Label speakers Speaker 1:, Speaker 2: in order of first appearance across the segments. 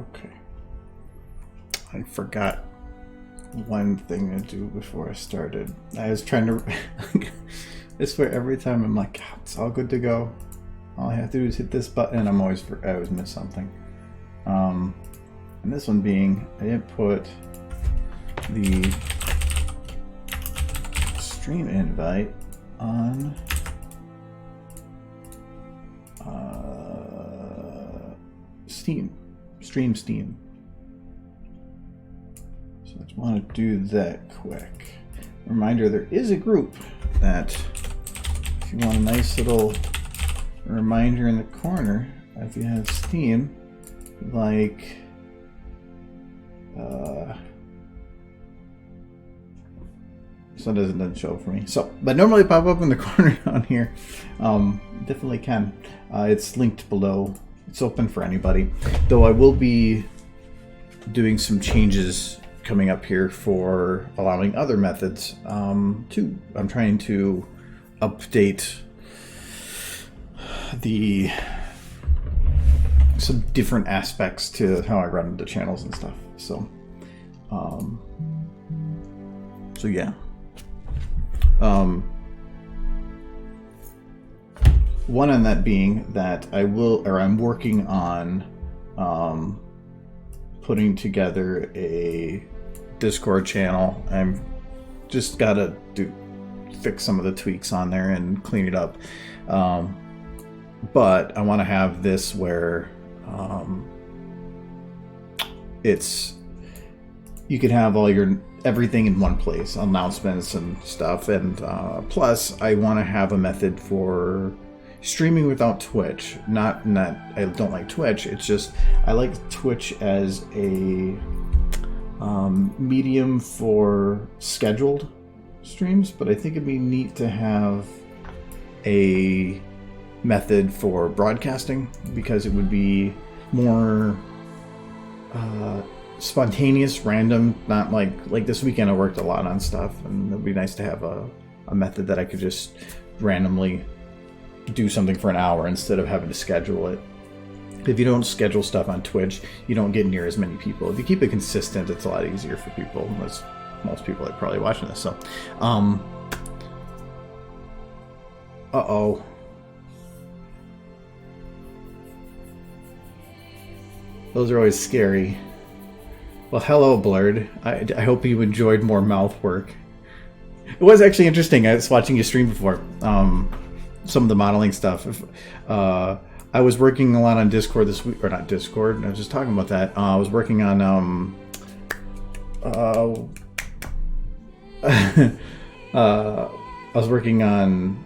Speaker 1: Okay. I forgot one thing to do before I started. I was trying to... I swear every time I'm like, God, it's all good to go. All I have to do is hit this button and I always miss something. And this one being, I didn't put the stream invite on Steam. Steam. So I just want to do that quick. Reminder, there is a group that if you want a nice little reminder in the corner, if you have Steam, like so it doesn't show up for me. So, but normally pop up in the corner on here. Definitely can. It's linked below. It's open for anybody. Though I will be doing some changes coming up here for allowing other methods too. I'm trying to update some different aspects to how I run the channels and stuff. So, so yeah. One on that being that I'm working on putting together a Discord channel. I'm just gotta fix some of the tweaks on there and clean it up. But I want to have this where you can have all your everything in one place, announcements and stuff, and plus I want to have a method for streaming without Twitch. Not I don't like Twitch, it's just I like Twitch as a medium for scheduled streams, but I think it'd be neat to have a method for broadcasting because it would be more spontaneous, random, not like this weekend I worked a lot on stuff, and it'd be nice to have a method that I could just randomly do something for an hour instead of having to schedule it. If you don't schedule stuff on Twitch, you don't get near as many people. If you keep it consistent, it's a lot easier for people. Most people are probably watching this, so uh-oh. Those are always scary. Well, hello, Blurred. I hope you enjoyed more mouth work. It was actually interesting. I was watching you stream before. Some of the modeling stuff. I was working a lot on Discord this week, or not Discord. I was just talking about that. I was working on I was working on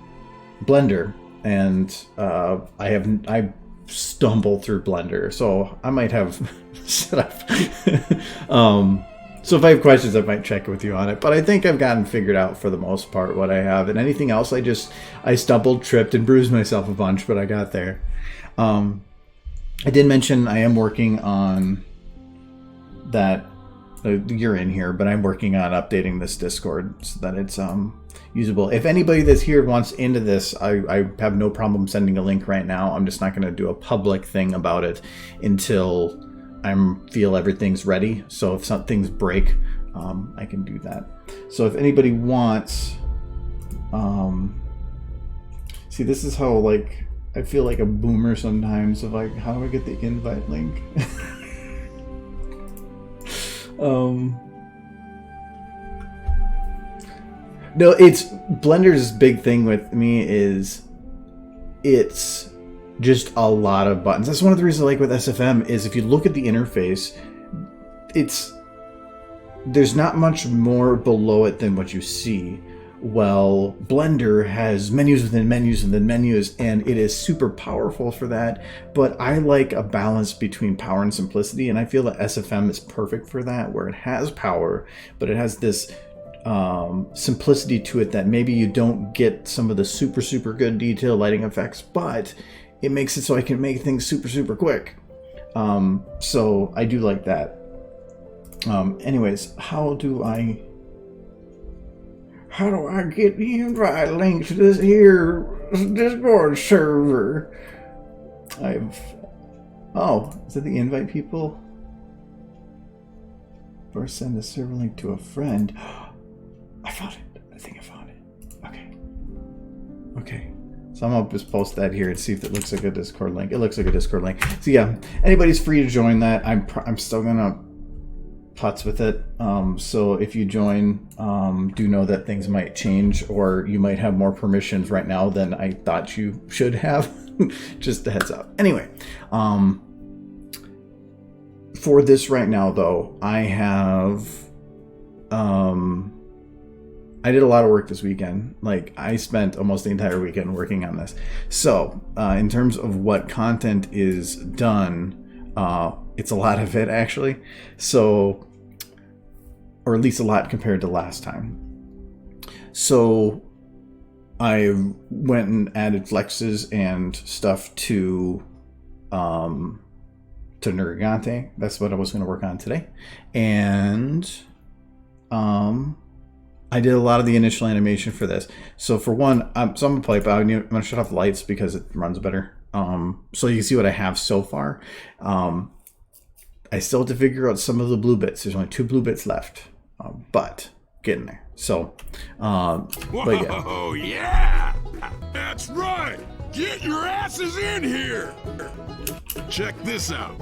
Speaker 1: Blender, and I stumbled through Blender, so I might have set up. So if I have questions, I might check with you on it. But I think I've gotten figured out for the most part what I have, and anything else, I stumbled, tripped, and bruised myself a bunch, but I got there. I did mention I am working on that. You're in here, but I'm working on updating this Discord so that it's usable. If anybody that's here wants into this, I have no problem sending a link right now. I'm just not going to do a public thing about it until I feel everything's ready. So if some things break, I can do that. So if anybody wants, see, this is how I feel like a boomer sometimes of how do I get the invite link? No, it's Blender's big thing with me is it's just a lot of buttons. That's one of the reasons I like with SFM is if you look at the interface, there's not much more below it than what you see. Well, Blender has menus within menus within menus, and it is super powerful for that. But I like a balance between power and simplicity, and I feel that SFM is perfect for that, where it has power, but it has this simplicity to it that maybe you don't get some of the super, super good detail lighting effects, but it makes it so I can make things super, super quick. So I do like that. Anyways, how do I get the invite link to this here Discord server? Oh, is that the invite people? or send a server link to a friend. I found it. I think I found it. Okay. So I'm gonna just post that here and see if it looks like a Discord link. It looks like a Discord link. So yeah, anybody's free to join that. I'm still gonna putz with it. So if you join, do know that things might change, or you might have more permissions right now than I thought you should have. Just a heads up. Anyway, for this right now though, I have I did a lot of work this weekend. Like, I spent almost the entire weekend working on this. So, in terms of what content is done, it's a lot of it, actually. So, or at least a lot compared to last time. So, I went and added flexes and stuff to Nergigante. That's what I was going to work on today. And, I did a lot of the initial animation for this. So for one, so I'm gonna play, but I'm gonna shut off the lights because it runs better. So you can see what I have so far. I still have to figure out some of the blue bits. There's only 2 blue bits left, but getting there. So, but yeah.
Speaker 2: Oh yeah, that's right. Get your asses in here. Check this out.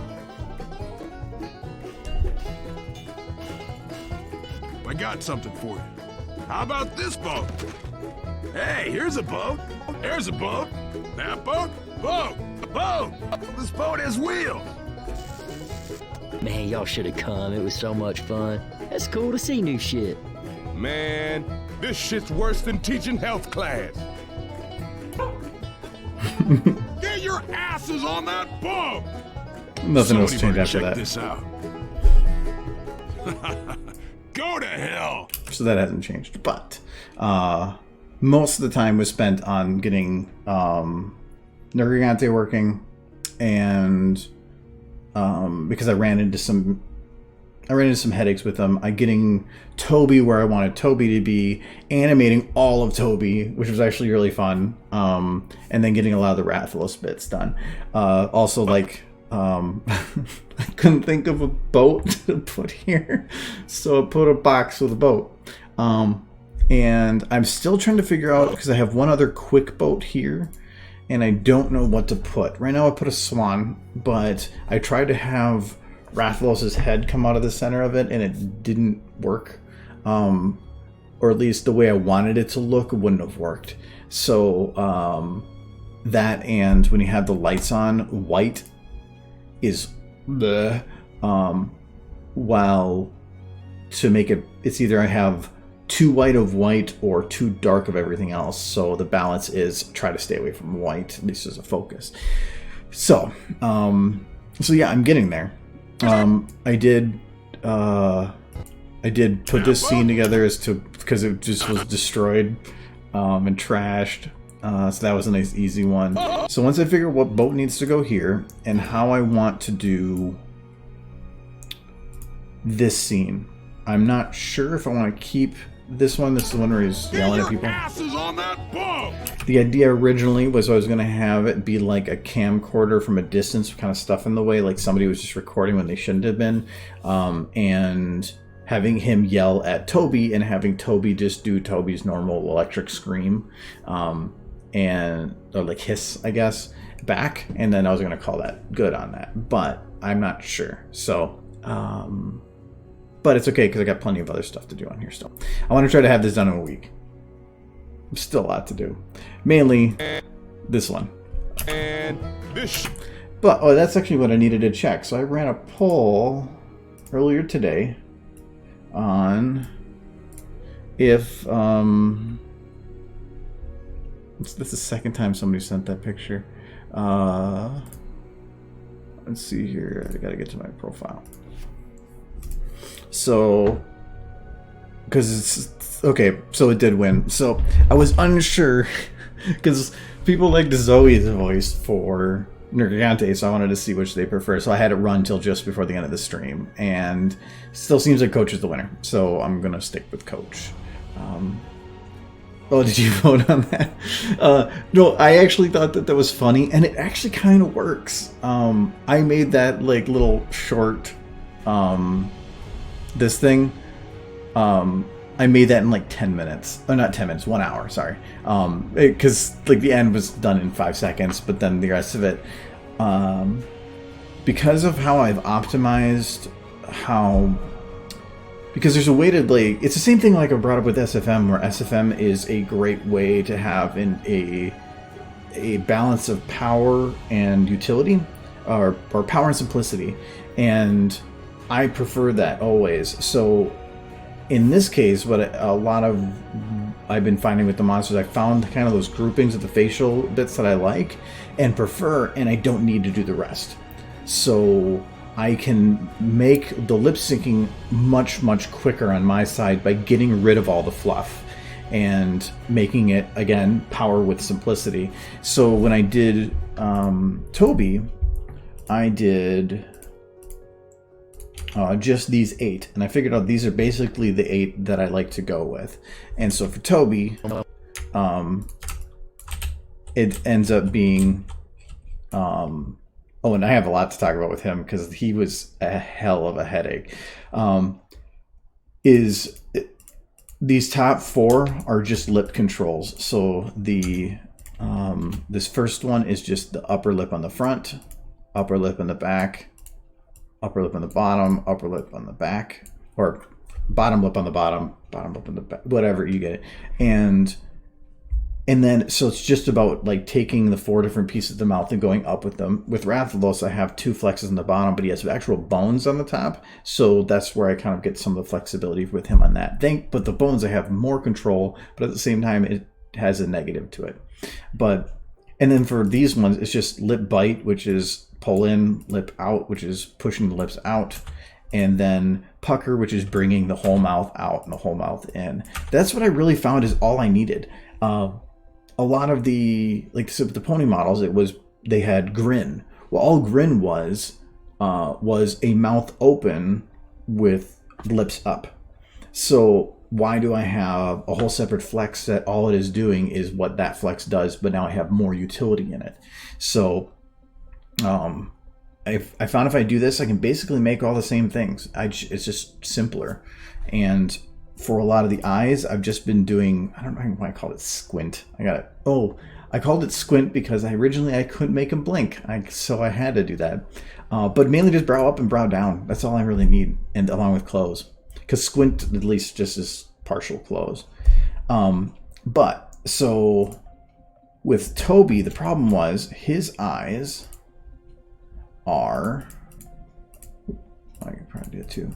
Speaker 2: I got something for you. How about this boat? Hey, here's a boat. There's a boat. That boat. Boat. Boat. This boat has wheels.
Speaker 3: Man, y'all should have come. It was so much fun. It's cool to see new shit.
Speaker 2: Man, this shit's worse than teaching health class. Get your asses on that boat.
Speaker 1: Nothing else changed after
Speaker 2: check
Speaker 1: that.
Speaker 2: This out. Go to hell.
Speaker 1: So that hasn't changed, but most of the time was spent on getting Nergigante working, and because I ran into some headaches with them. Getting Toby where I wanted Toby to be, animating all of Toby, which was actually really fun, and then getting a lot of the Rathalos bits done. Also, like, I couldn't think of a boat to put here, so I put a box with a boat. And I'm still trying to figure out, because I have one other quick boat here, and I don't know what to put. Right now I put a swan, but I tried to have Rathalos' head come out of the center of it, and it didn't work. Or at least the way I wanted it to look wouldn't have worked. So that, and when you have the lights on, white is the while to make it's either I have too white of white or too dark of everything else. So the balance is try to stay away from white, at least as a focus. So yeah, I'm getting there. I did put this scene together because it just was destroyed and trashed. So that was a nice easy one. So once I figure what boat needs to go here and how I want to do this scene, I'm not sure if I want to keep this one. This is the one where he's yelling at people.
Speaker 2: On that boat.
Speaker 1: The idea originally was I was going to have it be like a camcorder from a distance, kind of stuff in the way, like somebody was just recording when they shouldn't have been, and having him yell at Toby and having Toby just do Toby's normal electric scream, or like hiss, I guess, back, and then I was going to call that good on that, but I'm not sure. So, but it's okay because I got plenty of other stuff to do on here still. I want to try to have this done in a week. Still a lot to do. Mainly this one.
Speaker 2: And this.
Speaker 1: But, that's actually what I needed to check. So I ran a poll earlier today on if, this is the second time somebody sent that picture. Let's see here. I gotta get to my profile. So, because it's okay, so it did win. So I was unsure because people liked Zoe's voice for Nergigante, so I wanted to see which they prefer. So I had it run till just before the end of the stream, and still seems like Coach is the winner. So I'm gonna stick with Coach. Oh, did you vote on that? No, I actually thought that was funny, and it actually kind of works. I made that like little short this thing, I made that in like 10 minutes. Oh, not 10 minutes, 1 hour, sorry. Because like the end was done in 5 seconds, but then the rest of it, because of how I've optimized because there's a way to like, it's the same thing like I brought up with SFM, where SFM is a great way to have a balance of power and utility, or power and simplicity, and I prefer that always. So in this case, what I've been finding with the monsters, I found kind of those groupings of the facial bits that I like and prefer, and I don't need to do the rest. So I can make the lip syncing much, much quicker on my side by getting rid of all the fluff and making it, again, power with simplicity. So when I did Toby, I did just these 8, and I figured out these are basically the 8 that I like to go with. And so for Toby, it ends up being oh, and I have a lot to talk about with him because he was a hell of a headache. These top 4 are just lip controls. So the this first one is just the upper lip on the front, upper lip on the back, upper lip on the bottom, upper lip on the back, or bottom lip on the bottom, bottom lip on the back, whatever, you get it. And then, so it's just about like taking the 4 different pieces of the mouth and going up with them. With Rathalos, I have 2 flexes on the bottom, but he has actual bones on the top. So that's where I kind of get some of the flexibility with him on that. But the bones, I have more control, but at the same time, it has a negative to it. And then for these ones, it's just lip bite, which is pull in, lip out, which is pushing the lips out. And then pucker, which is bringing the whole mouth out and the whole mouth in. That's what I really found is all I needed. A lot of the pony models, they had grin. Well, all grin was a mouth open with lips up. So why do I have a whole separate flex that all it is doing is what that flex does, but now I have more utility in it. So I found if I do this, I can basically make all the same things. It's just simpler. And for a lot of the eyes, I've just been doing, I don't know why I called it squint. I called it squint because originally I couldn't make him blink. So I had to do that. But mainly just brow up and brow down. That's all I really need, and along with close. Because squint at least just is partial close. But so with Toby, the problem was his eyes are, I can probably do it too.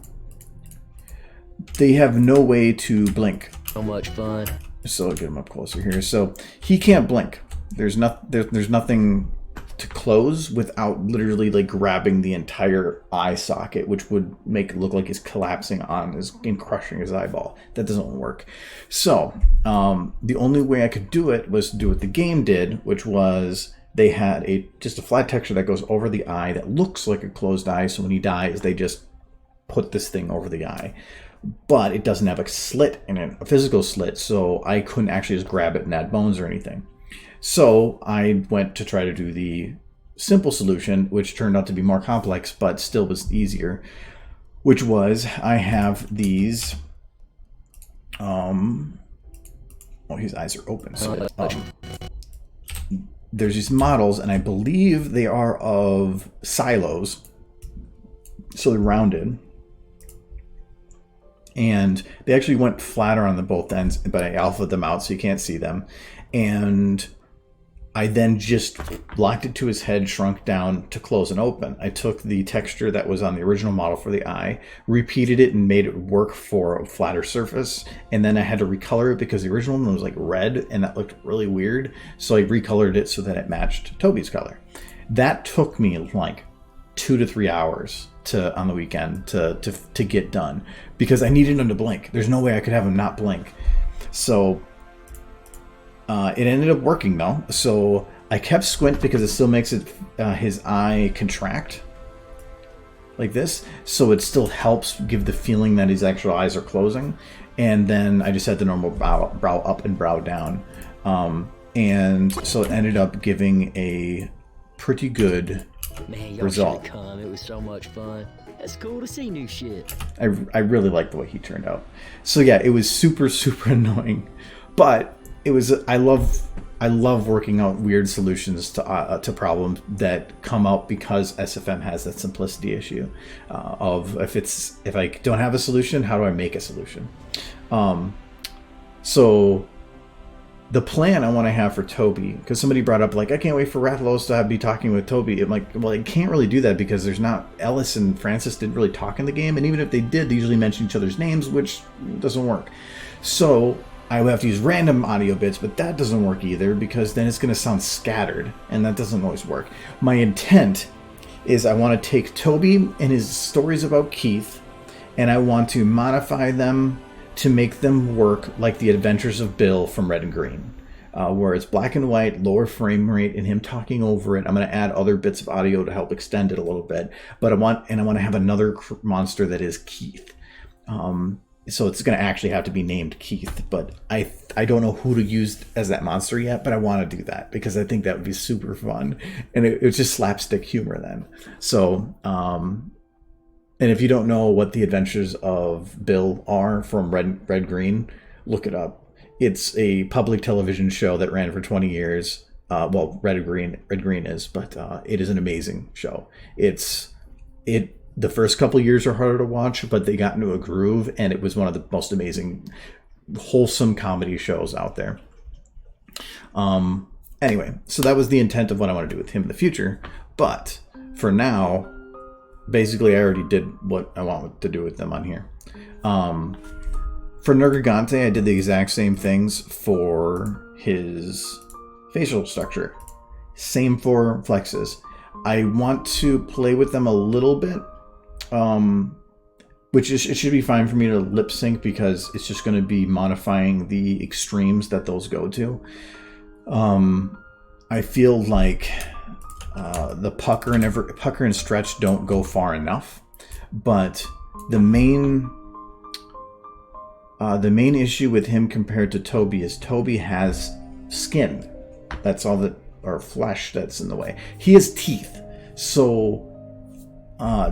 Speaker 1: They have no way to blink.
Speaker 3: So much fun.
Speaker 1: So I'll get him up closer here. So he can't blink. There's nothing to close without literally like grabbing the entire eye socket, which would make it look like he's collapsing on and crushing his eyeball. That doesn't work. So the only way I could do it was to do what the game did, which was they had just a flat texture that goes over the eye that looks like a closed eye. So when he dies, they just put this thing over the eye. But it doesn't have a slit in it, a physical slit, so I couldn't actually just grab it and add bones or anything. So I went to try to do the simple solution, which turned out to be more complex, but still was easier, which was I have these, his eyes are open, so there's these models, and I believe they are of silos, so they're rounded. And they actually went flatter on the both ends, but I alphaed them out so you can't see them. And I then just locked it to his head, shrunk down to close and open. I took the texture that was on the original model for the eye, repeated it, and made it work for a flatter surface. And then I had to recolor it because the original one was like red, and that looked really weird. So I recolored it so that it matched Toby's color. That took me like 2 to 3 hours on the weekend to get done because I needed him to blink. There's no way I could have him not blink. So it ended up working though. So I kept squint because it still makes his eye contract like this. So it still helps give the feeling that his actual eyes are closing. And then I just had the normal brow up and brow down. And so it ended up giving a pretty good
Speaker 3: Man, y'all
Speaker 1: result.
Speaker 3: should have come. It was so much fun. That's cool to see new shit.
Speaker 1: I really liked the way he turned out. So yeah, it was super annoying, but it was. I love working out weird solutions to problems that come out because SFM has that simplicity issue of if I don't have a solution, how do I make a solution? So the plan I want to have for Toby, because somebody brought up, like, I can't wait for Rathalos to be talking with Toby. I'm like, well, I can't really do that because there's not, Ellis and Francis didn't really talk in the game, and even if they did, they usually mention each other's names, which doesn't work. So I would have to use random audio bits, but that doesn't work either because then it's going to sound scattered, and that doesn't always work. My intent is I want to take Toby and his stories about Keith, and I want to modify them to make them work like the Adventures of Bill from Red and Green, where it's black and white, lower frame rate, and him talking over it. I'm going to add other bits of audio to help extend it a little bit, but I want to have another monster that is Keith. So it's going to actually have to be named Keith, but I don't know who to use as that monster yet, but I want to do that because I think that would be super fun, and it's just slapstick humor then. So, and if you don't know what the Adventures of Bill are from Red Green, look it up. It's a public television show that ran for 20 years. Well, Red Green is, but it is an amazing show. The first couple years are harder to watch, but they got into a groove, and it was one of the most amazing, wholesome comedy shows out there. Anyway, so that was the intent of what I want to do with him in the future. But for now, basically, I already did what I want to do with them on here. For Nergigante, I did the exact same things for his facial structure. Same for Flexes. I want to play with them a little bit, it should be fine for me to lip sync because it's just going to be modifying the extremes that those go to. I feel like the pucker and stretch don't go far enough, but the main issue with him compared to Toby is Toby has skin. That's all that, or flesh that's in the way. He has teeth. So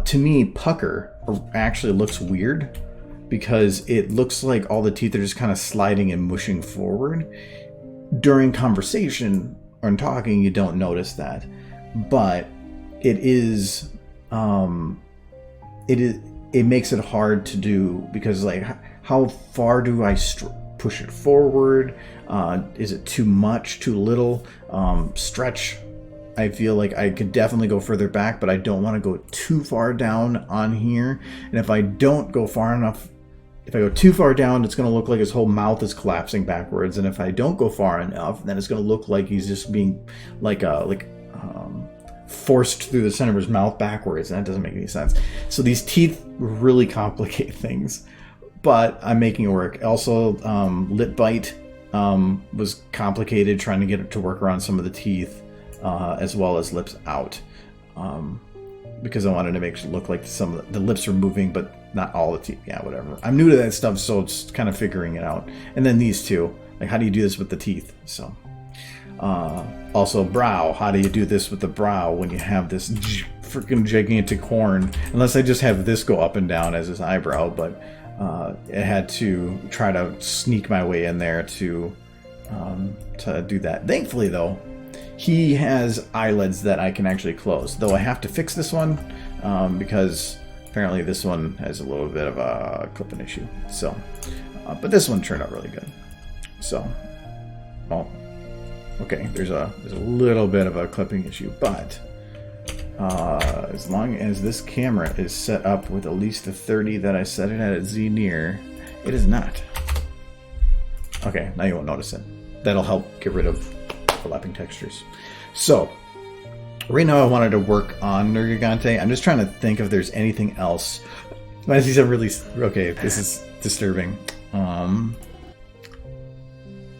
Speaker 1: to me, pucker actually looks weird because it looks like all the teeth are just kind of sliding and mushing forward. During conversation or talking, you don't notice that. But it makes it hard to do because, like, how far do I push it forward? Is it too much, too little? Stretch, I feel like I could definitely go further back, but I don't want to go too far down on here. And if I don't go far enough, if I go too far down, it's going to look like his whole mouth is collapsing backwards. And if I don't go far enough, then it's going to look like he's just being forced through the center of his mouth backwards, and that doesn't make any sense. So these teeth really complicate things, but I'm making it work. Also, lip bite was complicated, trying to get it to work around some of the teeth, as well as lips out, because I wanted to make it look like some of the lips are moving, but not all the teeth. Yeah, whatever. I'm new to that stuff, so it's kind of figuring it out. And then these two, like, how do you do this with the teeth? So. Also, brow. How do you do this with the brow when you have this freaking gigantic horn? Unless I just have this go up and down as his eyebrow, but I had to try to sneak my way in there to do that. Thankfully, though, he has eyelids that I can actually close. Though I have to fix this one because apparently this one has a little bit of a clipping issue. So, but this one turned out really good. So, well. Okay, there's a little bit of a clipping issue, but as long as this camera is set up with at least the 30 that I set it at Z near, it is not. Okay, now you won't notice it. That'll help get rid of overlapping textures. So, right now I wanted to work on Nergigante. I'm just trying to think if there's anything else. I see some really... Okay, this is disturbing.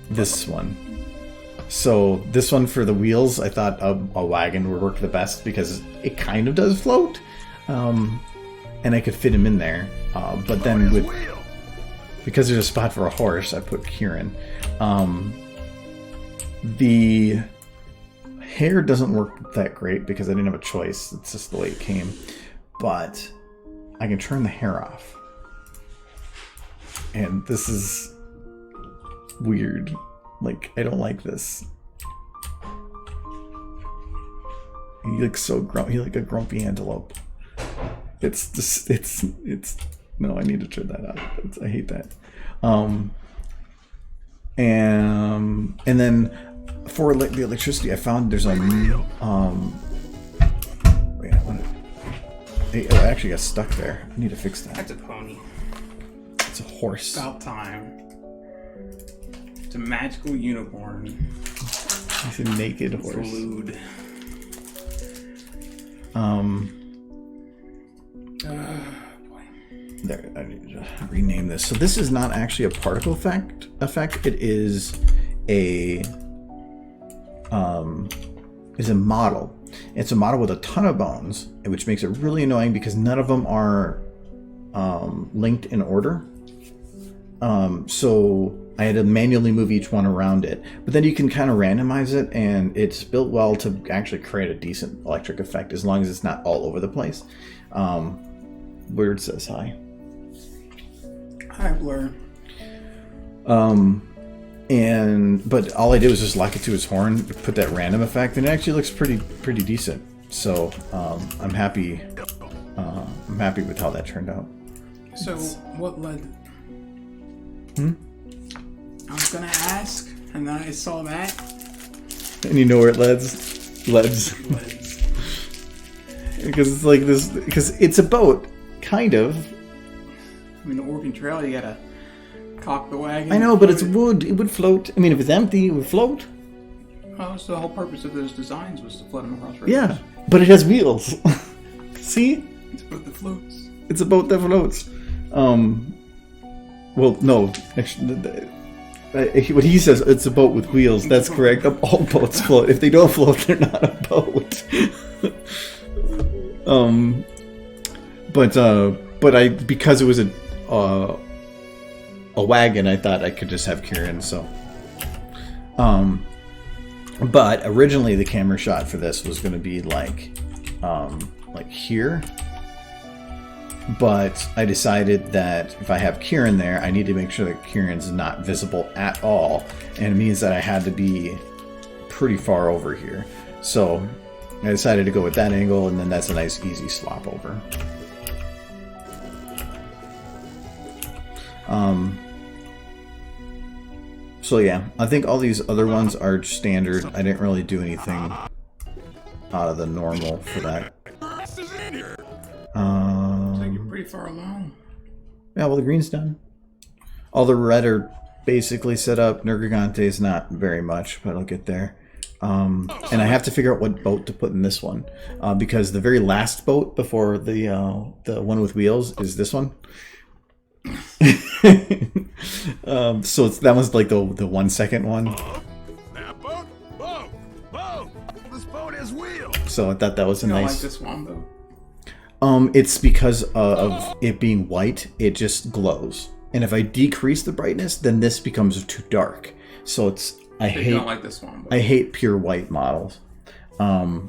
Speaker 1: This one. So this one for the wheels, I thought a wagon would work the best because it kind of does float, and I could fit him in there. But then because there's a spot for a horse, I put Kieran. The hair doesn't work that great because I didn't have a choice. It's just the way it came. But I can turn the hair off. And this is weird. Like, I don't like this. He looks so grumpy. He like a grumpy antelope. It's just, it's, no, I need to turn that off. I hate that. And then for the electricity, I found there's a, wait, it actually got stuck there. I need to fix that.
Speaker 4: That's a pony.
Speaker 1: It's a horse.
Speaker 4: About time. It's a magical unicorn.
Speaker 1: It's a naked horse.
Speaker 4: Salute. Boy.
Speaker 1: There, I need to rename this. So this is not actually a particle effect. It is a model. It's a model with a ton of bones, which makes it really annoying because none of them are linked in order. So I had to manually move each one around it. But then you can kind of randomize it, and it's built well to actually create a decent electric effect as long as it's not all over the place. Weird says hi.
Speaker 4: Hi, Blur.
Speaker 1: But all I did was just lock it to his horn, put that random effect, and it actually looks pretty decent. So I'm happy. I'm happy with how that turned out.
Speaker 4: So, what led? I was gonna ask, and then I saw that.
Speaker 1: And you know where it leads? Because it's like this. Because it's a boat, kind of.
Speaker 4: I mean, the Oregon Trail, you gotta cock the wagon.
Speaker 1: I know, but it's wood. It would float. I mean, if it's empty, it would float.
Speaker 4: Oh, so the whole purpose of those designs was to float them across rivers.
Speaker 1: Yeah, but it has wheels. See?
Speaker 4: It's a boat that floats.
Speaker 1: It's a boat that floats. Well, no. Actually, what he says, it's a boat with wheels. That's correct. All boats float. If they don't float, they're not a boat. But because it was a wagon, I thought I could just have Kieran. So, but originally the camera shot for this was going to be like here. But I decided that if I have Kieran there, I need to make sure that Kieran's not visible at all. And it means that I had to be pretty far over here. So I decided to go with that angle, and then that's a nice, easy swap over. So yeah, I think all these other ones are standard. I didn't really do anything out of the normal for that.
Speaker 4: So you're pretty far along.
Speaker 1: Yeah, well, the green's done. All the red are basically set up. Nergigante's not very much, but I'll get there. And I have to figure out what boat to put in this one, because the very last boat before the one with wheels is this one. So that one's like the 1 second one.
Speaker 2: That boat? Whoa! This boat has wheels.
Speaker 1: So I thought that was a
Speaker 4: You don't
Speaker 1: nice.
Speaker 4: like this one, though?
Speaker 1: It's because of it being white, it just glows. And if I decrease the brightness, then this becomes too dark. So it's
Speaker 4: You don't like this one,
Speaker 1: I hate pure white models.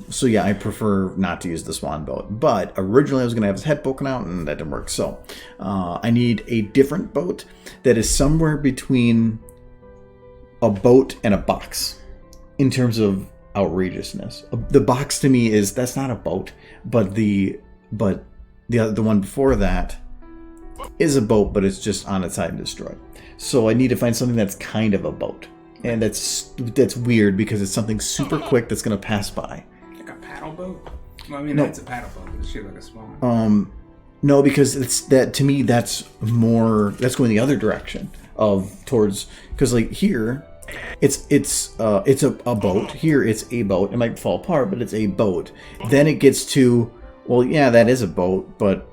Speaker 1: So yeah, I prefer not to use the swan boat. But originally I was going to have his head poking out, and that didn't work. So I need a different boat that is somewhere between a boat and a box in terms of outrageousness. The box to me that's not a boat, but the one before that is a boat, but it's just on its side and destroyed. So I need to find something that's kind of a boat. And that's weird because it's something super quick that's going to pass by.
Speaker 4: Like a paddle boat? Well, I mean,
Speaker 1: No.
Speaker 4: that's a paddle boat. It's shaped like a small one.
Speaker 1: No, because to me that's going the other direction towards, because like here it's a boat. Here it's a boat. It might fall apart, but it's a boat. Then it gets to, well, yeah, that is a boat, but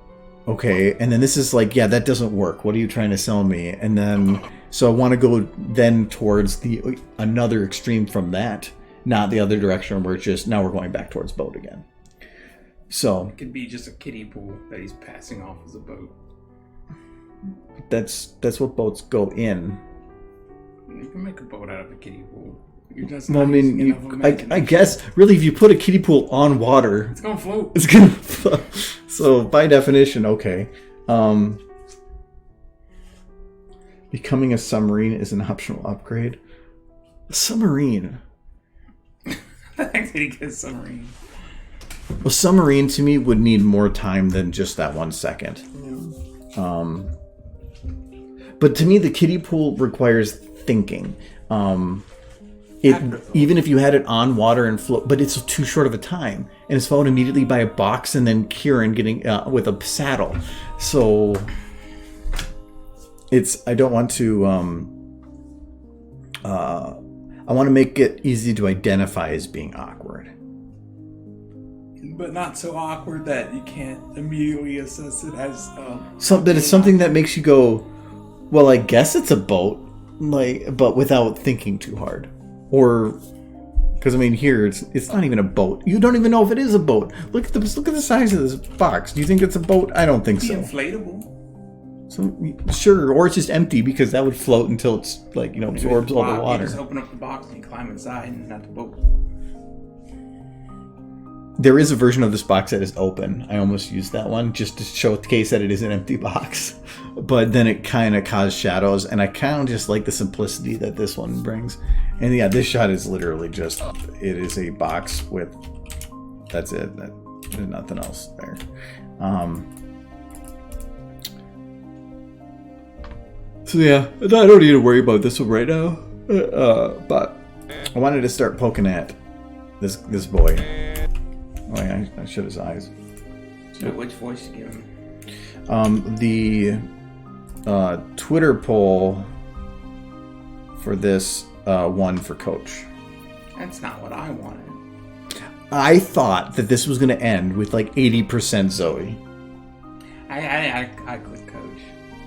Speaker 1: okay. And then this is like, yeah, that doesn't work. What are you trying to sell me? And then so I want to go then towards another extreme from that, not the other direction where it's just now we're going back towards boat again. So
Speaker 4: It could be just a kiddie pool that he's passing off as a boat.
Speaker 1: that's what boats go in.
Speaker 4: You can make a boat out of a kiddie pool. You're just
Speaker 1: Well, I
Speaker 4: not
Speaker 1: mean,
Speaker 4: using enough
Speaker 1: I
Speaker 4: imagination.
Speaker 1: guess really, if you put a kiddie pool on water,
Speaker 4: It's gonna float.
Speaker 1: it's gonna float. So by definition, okay. Becoming a submarine is an optional upgrade. A submarine.
Speaker 4: The fact that he gets submarine.
Speaker 1: Well, submarine to me would need more time than just that 1 second. But to me, the kiddie pool requires thinking. Even if you had it on water and float, but it's too short of a time, and it's followed immediately by a box, and then Kieran getting with a saddle. So I don't want to. I want to make it easy to identify as being awkward.
Speaker 4: But not so awkward that you can't immediately assess it as
Speaker 1: That it's something that makes you go, well, I guess it's a boat, but without thinking too hard. Or, because I mean, here it's not even a boat. You don't even know if it is a boat. Look at the size of this box. Do you think it's a boat? I don't think so.
Speaker 4: Inflatable.
Speaker 1: So sure, or it's just empty because that would float until it's absorbs all the water.
Speaker 4: You just open up the box and you climb inside, and not the boat.
Speaker 1: There is a version of this box that is open. I almost used that one just to show the case that it is an empty box. But then it kind of caused shadows, and I kind of just like the simplicity that this one brings. And yeah, this shot is literally just, it is a box with, that's it. There's nothing else there. So yeah, I don't need to worry about this one right now. But I wanted to start poking at this boy. Oh yeah, I shut his eyes.
Speaker 4: So which voice you give him?
Speaker 1: The Twitter poll for this one for Coach.
Speaker 4: That's not what I wanted.
Speaker 1: I thought that this was going to end with like 80% Zoe.
Speaker 4: I clicked Coach,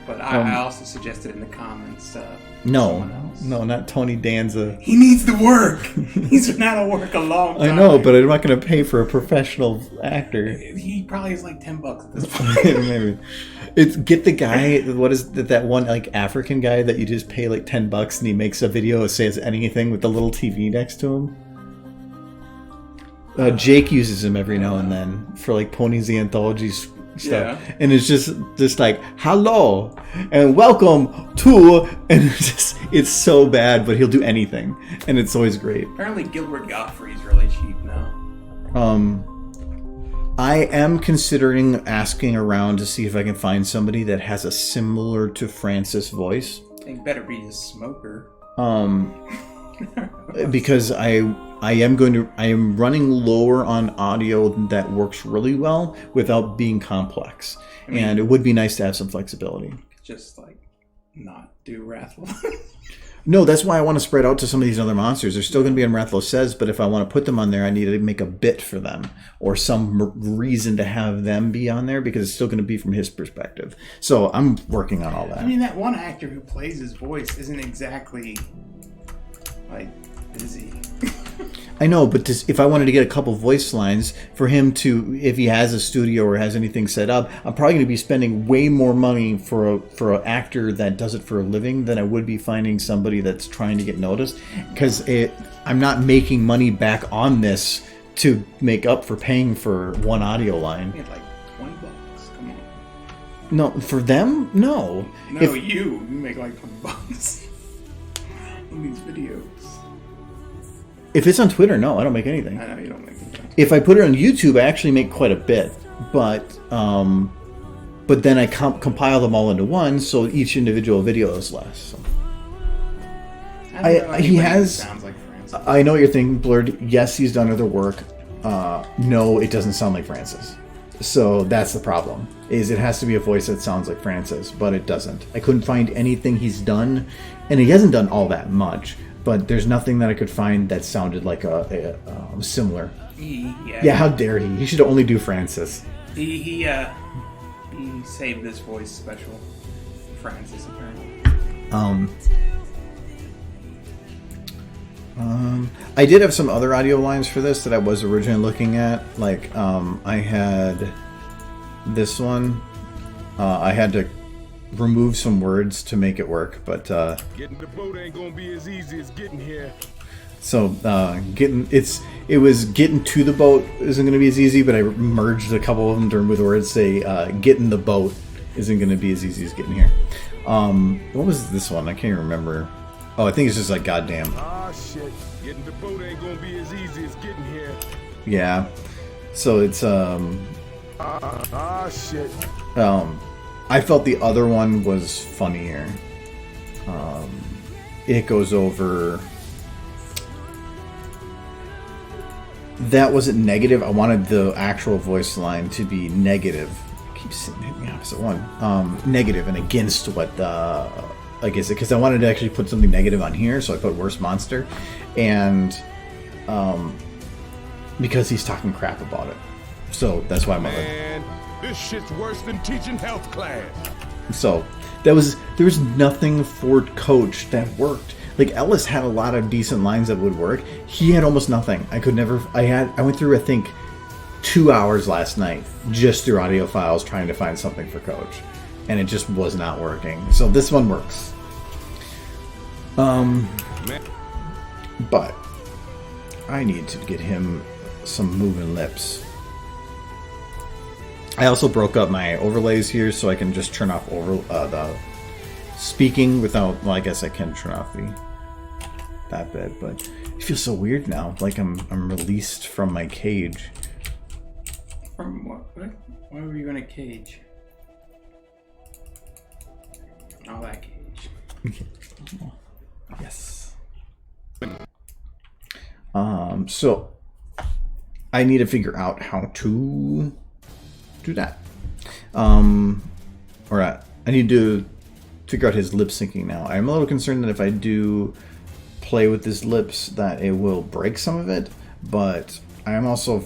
Speaker 4: but I also suggested in the comments.
Speaker 1: No, not Tony Danza.
Speaker 4: He needs to work. He's been out of work a long time.
Speaker 1: I know, but I'm not going to pay for a professional actor.
Speaker 4: He probably is like $10 at this point.
Speaker 1: Maybe. It's get the guy. What is that one like African guy that you just pay like $10 and he makes a video that says anything with the little TV next to him? Jake uses him every now and then for like Ponies the Anthologies stuff, and it's just like hello and welcome to, and it's so bad, but he'll do anything, and it's always great.
Speaker 4: Apparently, Gilbert Gottfried's really cheap now.
Speaker 1: I am considering asking around to see if I can find somebody that has a similar to Francis voice.
Speaker 4: I think better be a smoker.
Speaker 1: Because I am running lower on audio that works really well without being complex. I mean, and it would be nice to have some flexibility.
Speaker 4: Just like not do Wrathful.
Speaker 1: No, that's why I want to spread out to some of these other monsters. They're still going to be on Wrathful Says, but if I want to put them on there, I need to make a bit for them or some reason to have them be on there because it's still going to be from his perspective. So I'm working on all that.
Speaker 4: I mean, that one actor who plays his voice isn't exactly like busy.
Speaker 1: I know, but if I wanted to get a couple voice lines for him to, if he has a studio or has anything set up, I'm probably going to be spending way more money for an actor that does it for a living than I would be finding somebody that's trying to get noticed. Because I'm not making money back on this to make up for paying for one audio line.
Speaker 4: You had like $20. Come on.
Speaker 1: No, for them, no.
Speaker 4: No, you make like $20 on these videos.
Speaker 1: If it's on Twitter, no, I don't make anything.
Speaker 4: I know you don't make anything.
Speaker 1: If I put it on YouTube, I actually make quite a bit, but then I compile them all into one, so each individual video is less. So. He has.
Speaker 4: Sounds like Francis.
Speaker 1: I know what you're thinking, Blurred. Yes, he's done other work. No, it doesn't sound like Francis. So that's the problem. Is it has to be a voice that sounds like Francis, but it doesn't. I couldn't find anything he's done, and he hasn't done all that much. But there's nothing that I could find that sounded like a similar. Yeah, how dare he? He should only do Francis.
Speaker 4: He saved this voice special for Francis, apparently.
Speaker 1: I did have some other audio lines for this that I was originally looking at. Like, I had this one. I had to remove some words to make it work, but
Speaker 2: getting the boat ain't gonna be as easy as getting here.
Speaker 1: So it was getting to the boat isn't going to be as easy, but I merged a couple of them during with words say getting the boat isn't going to be as easy as getting here. What was this one? I can't remember. Oh, I think it's just like goddamn.
Speaker 2: Ah, shit. Getting the boat ain't gonna be as easy as getting here.
Speaker 1: Yeah. So it's
Speaker 2: Shit.
Speaker 1: I felt the other one was funnier. It goes over. That wasn't negative. I wanted the actual voice line to be negative. I keep hitting the opposite one. Negative and against what I guess because I wanted to actually put something negative on here, so I put worst monster, and because he's talking crap about it, so that's why I'm like,
Speaker 2: Man, this shit's worse than teaching health class.
Speaker 1: so there was nothing for Coach that worked. Like Ellis had a lot of decent lines that would work. He had almost nothing. I went through I think 2 hours last night just through audio files trying to find something for Coach, and it just was not working. So this one works. But I need to get him some moving lips. I also broke up my overlays here so I can just turn off the speaking without. Well, I guess I can turn off that bit, but it feels so weird now. Like I'm released from my cage.
Speaker 4: From what? Why were you in a cage? Oh, that cage.
Speaker 1: Yes. So I need to figure out how to do that. I need to figure out his lip syncing now. I'm a little concerned that if I do play with his lips that it will break some of it, but I am also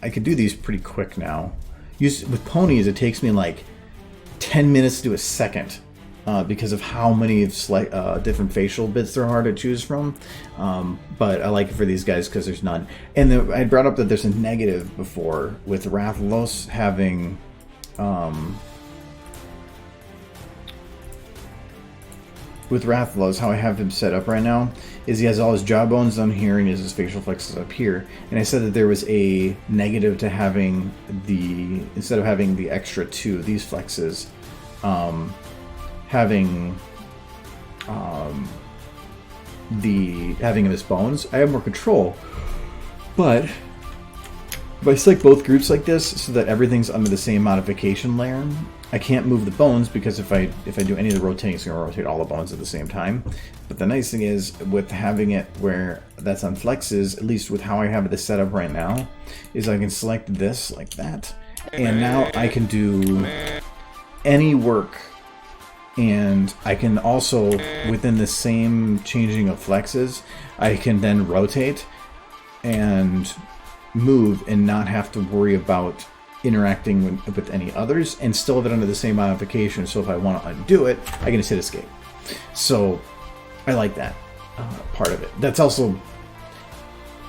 Speaker 1: I could do these pretty quick now. With ponies, it takes me like 10 minutes to a second because of how many different facial bits there are to choose from. But I like it for these guys because there's none. And I brought up that there's a negative before with Rathlos having. With Rathlos, how I have him set up right now is he has all his jawbones down here and he has his facial flexes up here. And I said that there was a negative to having instead of having the extra two of these flexes, having his bones. I have more control, but if I select both groups like this so that everything's under the same modification layer, I can't move the bones because if I do any of the rotating, it's going to rotate all the bones at the same time. But the nice thing is with having it where that's on flexes, at least with how I have this set up right now, is I can select this like that, and now I can do any work. And I can also, within the same changing of flexes, I can then rotate and move and not have to worry about interacting with any others and still have it under the same modification. So if I want to undo it, I can just hit escape. So I like that part of it. That's also,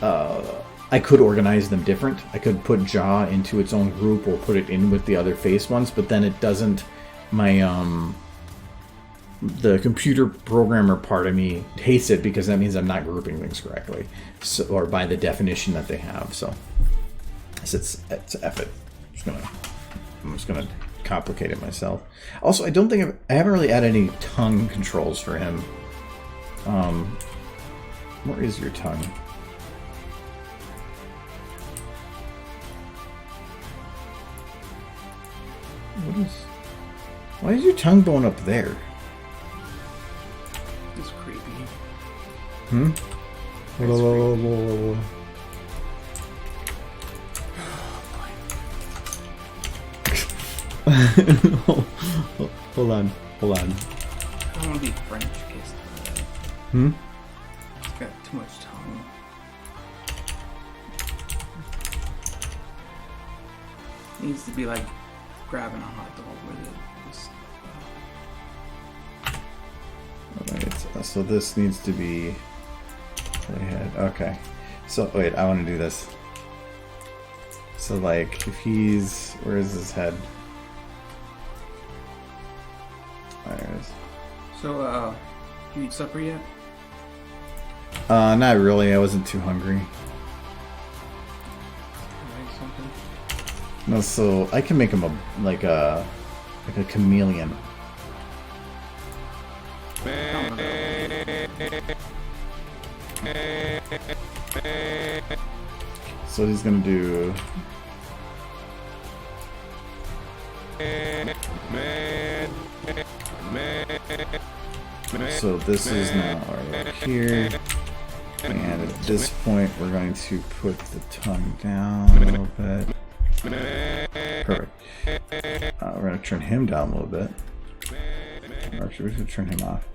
Speaker 1: I could organize them different. I could put jaw into its own group or put it in with the other face ones, but then it doesn't, the computer programmer part of me hates it because that means I'm not grouping things correctly, or by the definition that they have. So it's F it. I'm just gonna complicate it myself. Also, I don't think I haven't really added any tongue controls for him. Where is your tongue? Why is your tongue bone up there?
Speaker 4: It's creepy.
Speaker 1: Whoa. Hold on.
Speaker 4: I don't want to be French kissed. It's got too much tongue. Needs to be like grabbing a hot dog with it.
Speaker 1: Alright, so this needs to be head. Okay. So wait, I want to do this. So like, if he's, where is his head? There it is.
Speaker 4: So, you eat supper yet?
Speaker 1: Not really. I wasn't too hungry.
Speaker 4: Make something.
Speaker 1: No, so I can make him like a chameleon. So he's gonna do. So this is now right here, and at this point we're going to put the tongue down a little bit. Perfect. We're going to turn him down a little bit. Actually, we should turn him off.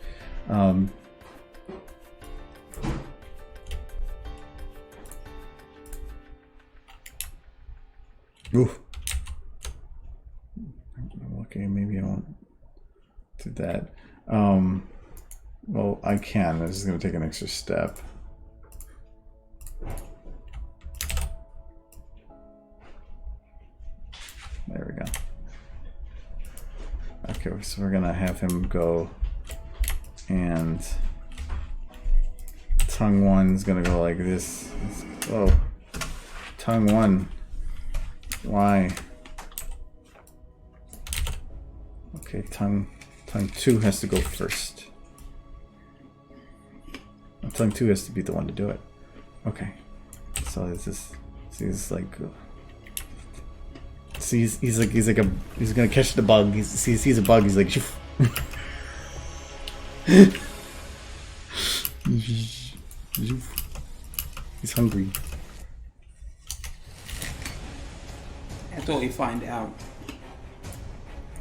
Speaker 1: Oof. Okay, maybe I won't do that. Well, I can. This is going to take an extra step. There we go. Okay, so we're going to have him go, and tongue one is going to go like this. Oh, tongue one. Why? Okay, tongue two has to go first. Tongue two has to be the one to do it. Okay. So it's just, he's like, he's gonna catch the bug. He sees a bug. He's like, he's hungry.
Speaker 4: Until we find out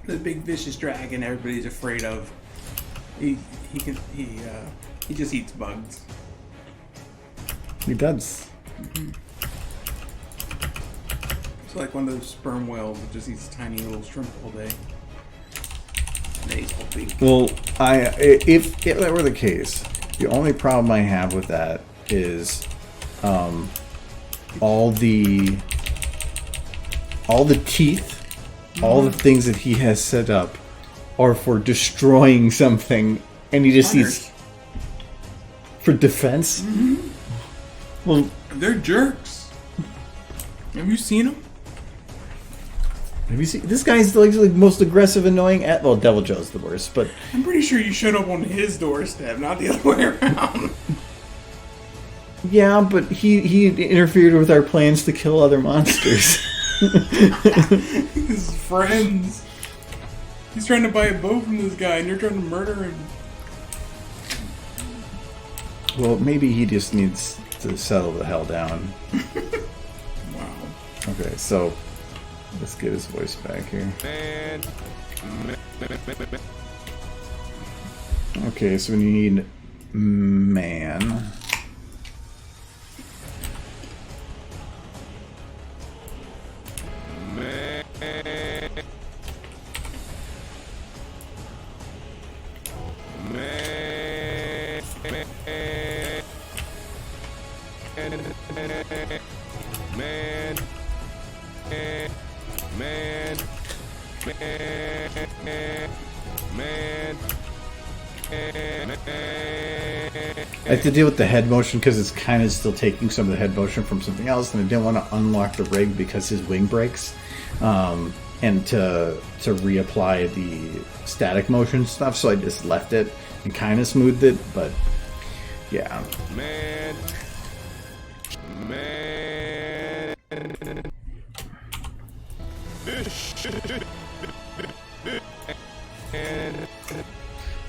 Speaker 4: the big vicious dragon everybody's afraid of. He just eats bugs.
Speaker 1: He does.
Speaker 4: Mm-hmm. It's like one of those sperm whales that just eats tiny little shrimp all day. And they eat all big.
Speaker 1: Well, if that were the case, the only problem I have with that is all the teeth, all the things that he has set up are for destroying something, and he just eats for defense.
Speaker 4: Mm-hmm.
Speaker 1: Well,
Speaker 4: they're jerks. Have you seen them?
Speaker 1: have you seen this guy's like the most aggressive, annoying? Well, Devil Joe's the worst, but
Speaker 4: I'm pretty sure you showed up on his doorstep, not the other way around.
Speaker 1: yeah, but he interfered with our plans to kill other monsters.
Speaker 4: His friends. He's trying to buy a bow from this guy, and you're trying to murder him.
Speaker 1: Well, maybe he just needs to settle the hell down.
Speaker 4: Wow.
Speaker 1: Okay, so let's get his voice back here. Okay, so we need man. I have to deal with the head motion because it's kind of still taking some of the head motion from something else, and I didn't want to unlock the rig because his wing breaks, and to reapply the static motion stuff, so I just left it and kind of smoothed it, but yeah.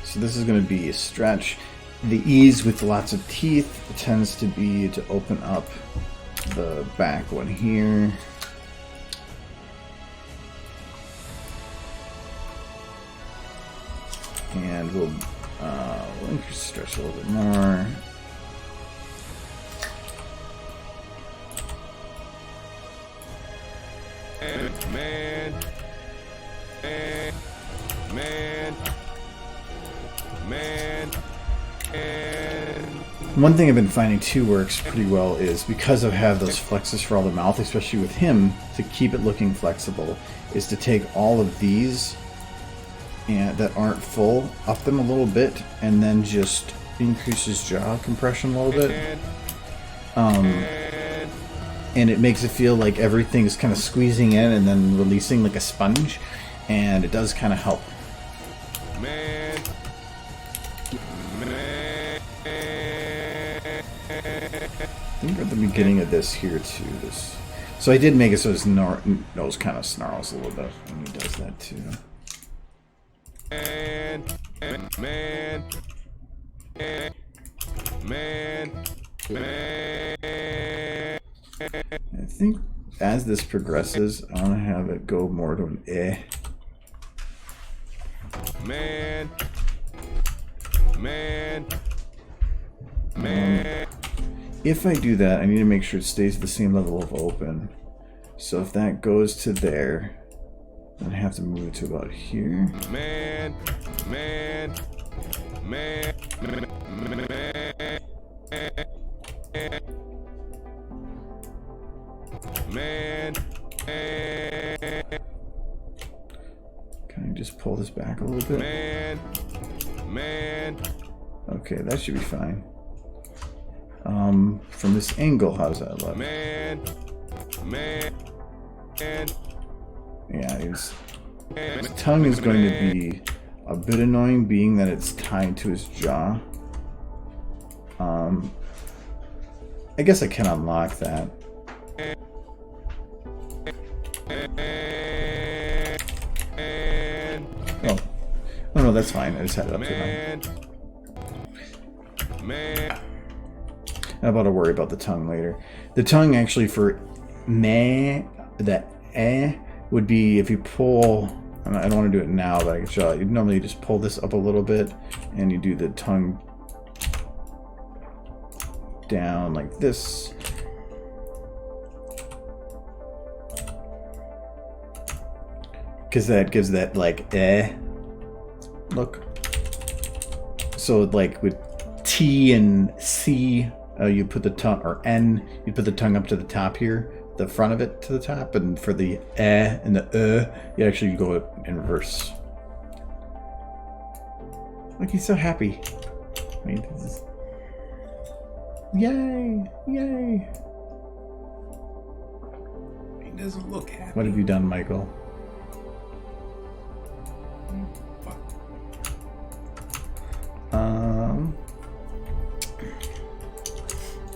Speaker 1: So this is going to be a stretch. The ease with lots of teeth tends to be to open up the back one here. And we'll increase the stretch a little bit more. One thing I've been finding too works pretty well is because I have those flexes for all the mouth, especially with him, to keep it looking flexible, is to take all of these and that aren't full, up them a little bit, and then just increases jaw compression a little bit. And it makes it feel like everything's kind of squeezing in and then releasing like a sponge, and it does kind of help. I think at the beginning of this here too. So I did make it so his nose kind of snarls a little bit when he does that too. I think as this progresses, I want to have it go more to an eh. If I do that, I need to make sure it stays the same level of open. So if that goes to there, then I have to move it to about here. Can I just pull this back a little bit? Okay, that should be fine. From this angle, how's that look? Yeah, his tongue is going to be a bit annoying, being that it's tied to his jaw. I guess I can unlock that. Oh no, that's fine. I just had it up to him. I'm about to worry about the tongue later. The tongue actually for meh, that eh, would be if you pull, I don't want to do it now, but I can show you. Normally you just pull this up a little bit and you do the tongue down like this. Because that gives that like eh look. So like with T and C, you put the tongue, or N, you put the tongue up to the top here, the front of it to the top, and for the eh and the you actually go in reverse. Look, he's so happy. I mean, this is... Yay! Yay!
Speaker 4: He doesn't look happy.
Speaker 1: What have you done, Michael?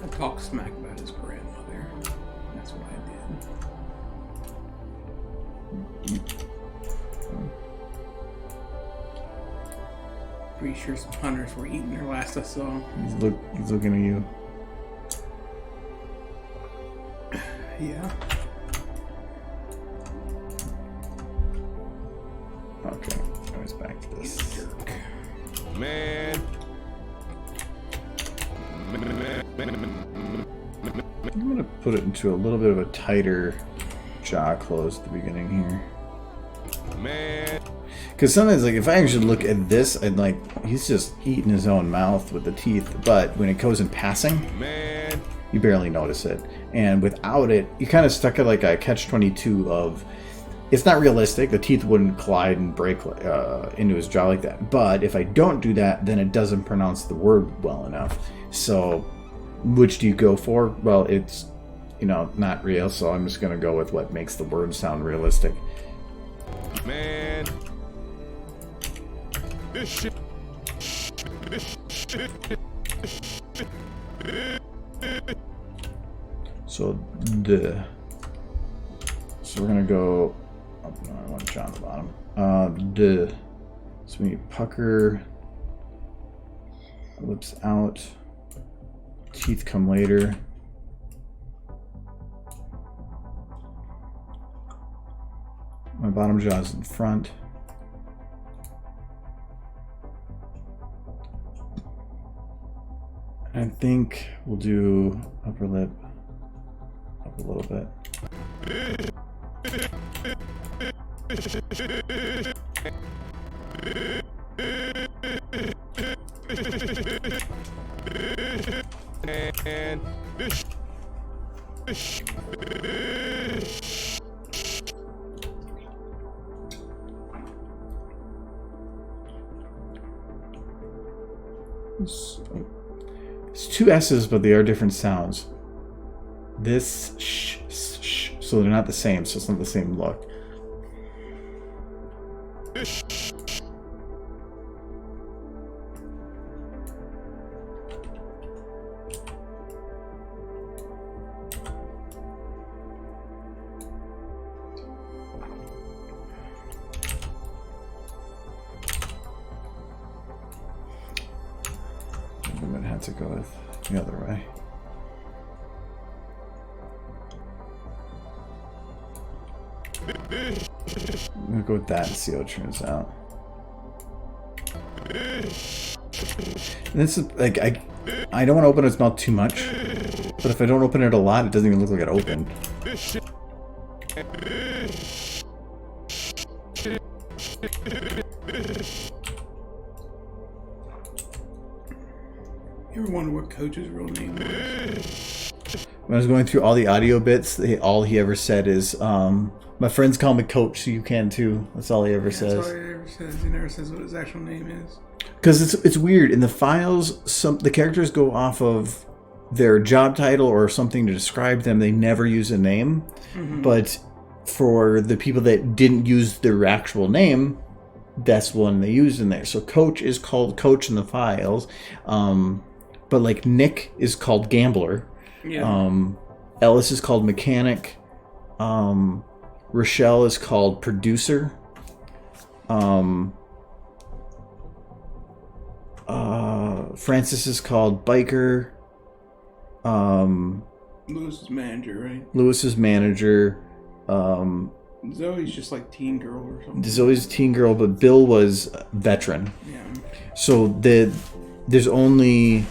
Speaker 4: I talked smack about his grandmother. That's what I did. Pretty sure some hunters were eating their last I saw.
Speaker 1: He's looking at you.
Speaker 4: Yeah.
Speaker 1: Okay, I was back to this.
Speaker 4: Jerk.
Speaker 1: I'm gonna put it into a little bit of a tighter jaw close at the beginning here. Because sometimes, like, if I actually look at this, I'd like, he's just eating his own mouth with the teeth, but when it goes in passing, you barely notice it. And without it, you kind of stuck at like a catch-22 of, it's not realistic, the teeth wouldn't collide and break into his jaw like that. But if I don't do that, then it doesn't pronounce the word well enough. So, which do you go for? Well, it's, you know, not real, so I'm just going to go with what makes the word sound realistic. So we're gonna go. Oh, no, I want to on the bottom. So we pucker, lips out, teeth come later. My bottom jaw is in front. I think we'll do upper lip up a little bit. It's two S's, but they are different sounds. This so they're not the same, so it's not the same look. I'm gonna have to go with the other way. I'm gonna go with that and see how it turns out. And this is like I don't want to open its mouth too much, but if I don't open it a lot, it doesn't even look like it opened.
Speaker 4: You ever wonder what Coach's real name was?
Speaker 1: When I was going through all the audio bits, all he ever said is, "My friends call me Coach, so you can too." That's all he ever says.
Speaker 4: That's all he ever says. He never says what his actual name is.
Speaker 1: Because it's weird in the files. The characters go off of their job title or something to describe them. They never use a name. Mm-hmm. But for the people that didn't use their actual name, that's one they used in there. So Coach is called Coach in the files, but like Nick is called Gambler.
Speaker 4: Yeah.
Speaker 1: Ellis is called Mechanic. Rochelle is called Producer. Francis is called Biker.
Speaker 4: Lewis is manager, right?
Speaker 1: Lewis is manager.
Speaker 4: Zoe's just like teen girl or something.
Speaker 1: Zoe's teen girl, but Bill was veteran.
Speaker 4: Yeah.
Speaker 1: So there's only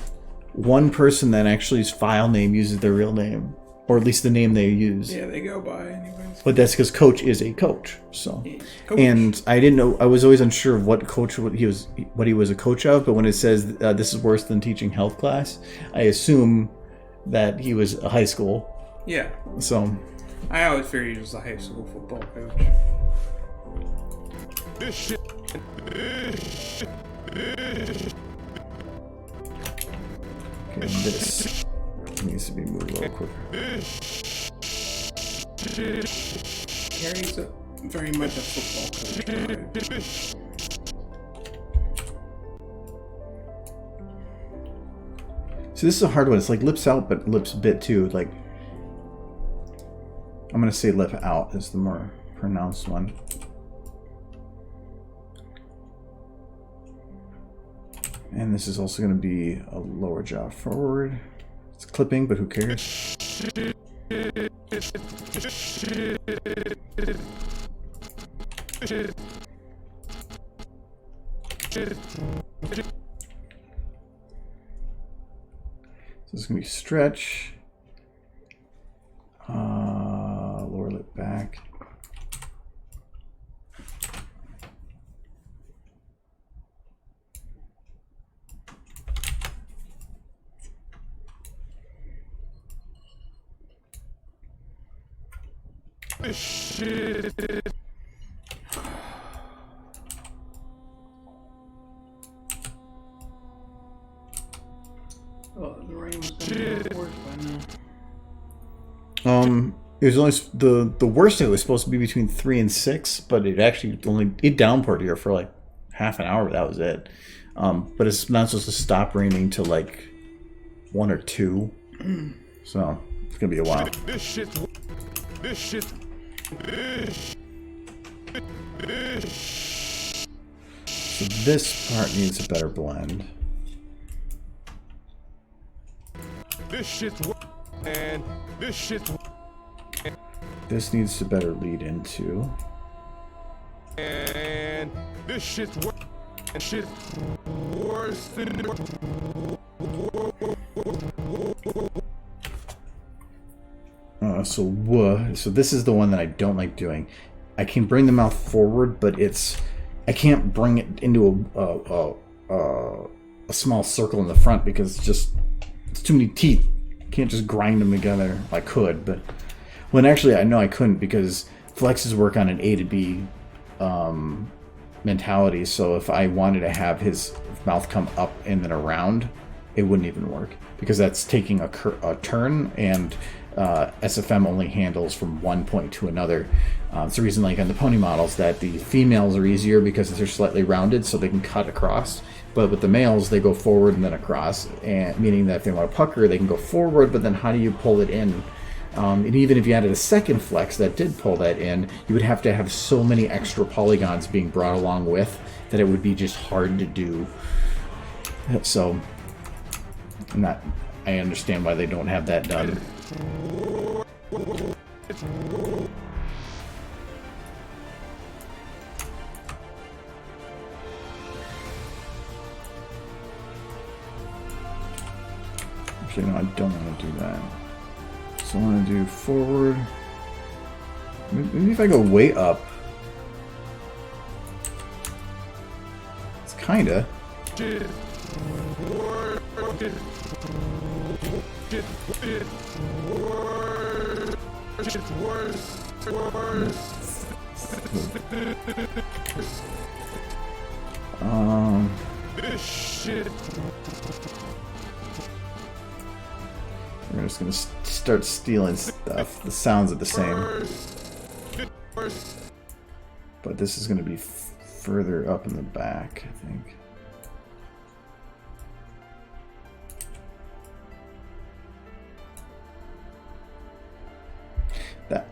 Speaker 1: one person that actually's file name uses their real name, or at least the name they use.
Speaker 4: Yeah, they go by anyways.
Speaker 1: But that's because Coach is a coach. So,
Speaker 4: Coach.
Speaker 1: And I didn't know. I was always unsure of what he was a coach of. But when it says this is worse than teaching health class, I assume that he was a high school.
Speaker 4: Yeah.
Speaker 1: So
Speaker 4: I always figured he was a high school football coach.
Speaker 1: Okay, this needs to be moved a little quicker.
Speaker 4: Carrie's very much a football coach.
Speaker 1: So this is a hard one. It's like lips out, but lips bit too. Like I'm gonna say lip out is the more pronounced one. And this is also going to be a lower jaw forward. It's clipping, but who cares? So this is going to be stretch. Lower lip back.
Speaker 4: Oh, the rain was going to be worse by now.
Speaker 1: It was only the worst it was supposed to be between 3 and 6, but it actually it downpoured here for like half an hour. That was it. But it's not supposed to stop raining till like 1 or 2. So it's gonna be a while.
Speaker 2: This shit.
Speaker 1: So this part needs a better blend.
Speaker 2: This shit. And this shit.
Speaker 1: This needs to better lead into.
Speaker 2: And this shit. And shit worse than.
Speaker 1: So this is the one that I don't like doing. I can bring the mouth forward, but I can't bring it into a small circle in the front because it's too many teeth. You can't just grind them together. I could, but when actually I know I couldn't because Flex's work on an A to B mentality. So if I wanted to have his mouth come up and then around, it wouldn't even work because that's taking a turn, and SFM only handles from one point to another. It's the reason, like on the pony models, that the females are easier because they're slightly rounded, so they can cut across. But with the males, they go forward and then across, and meaning that if they want to pucker, they can go forward. But then how do you pull it in? And even if you added a second flex that did pull that in, you would have to have so many extra polygons being brought along with that it would be just hard to do. So, I understand why they don't have that done. Actually, no, I don't want to do that. So I want to do forward. Maybe if I go way up. It's kinda.
Speaker 2: This shit.
Speaker 1: We're just gonna start stealing stuff. The sounds are the same. But this is gonna be further up in the back, I think. That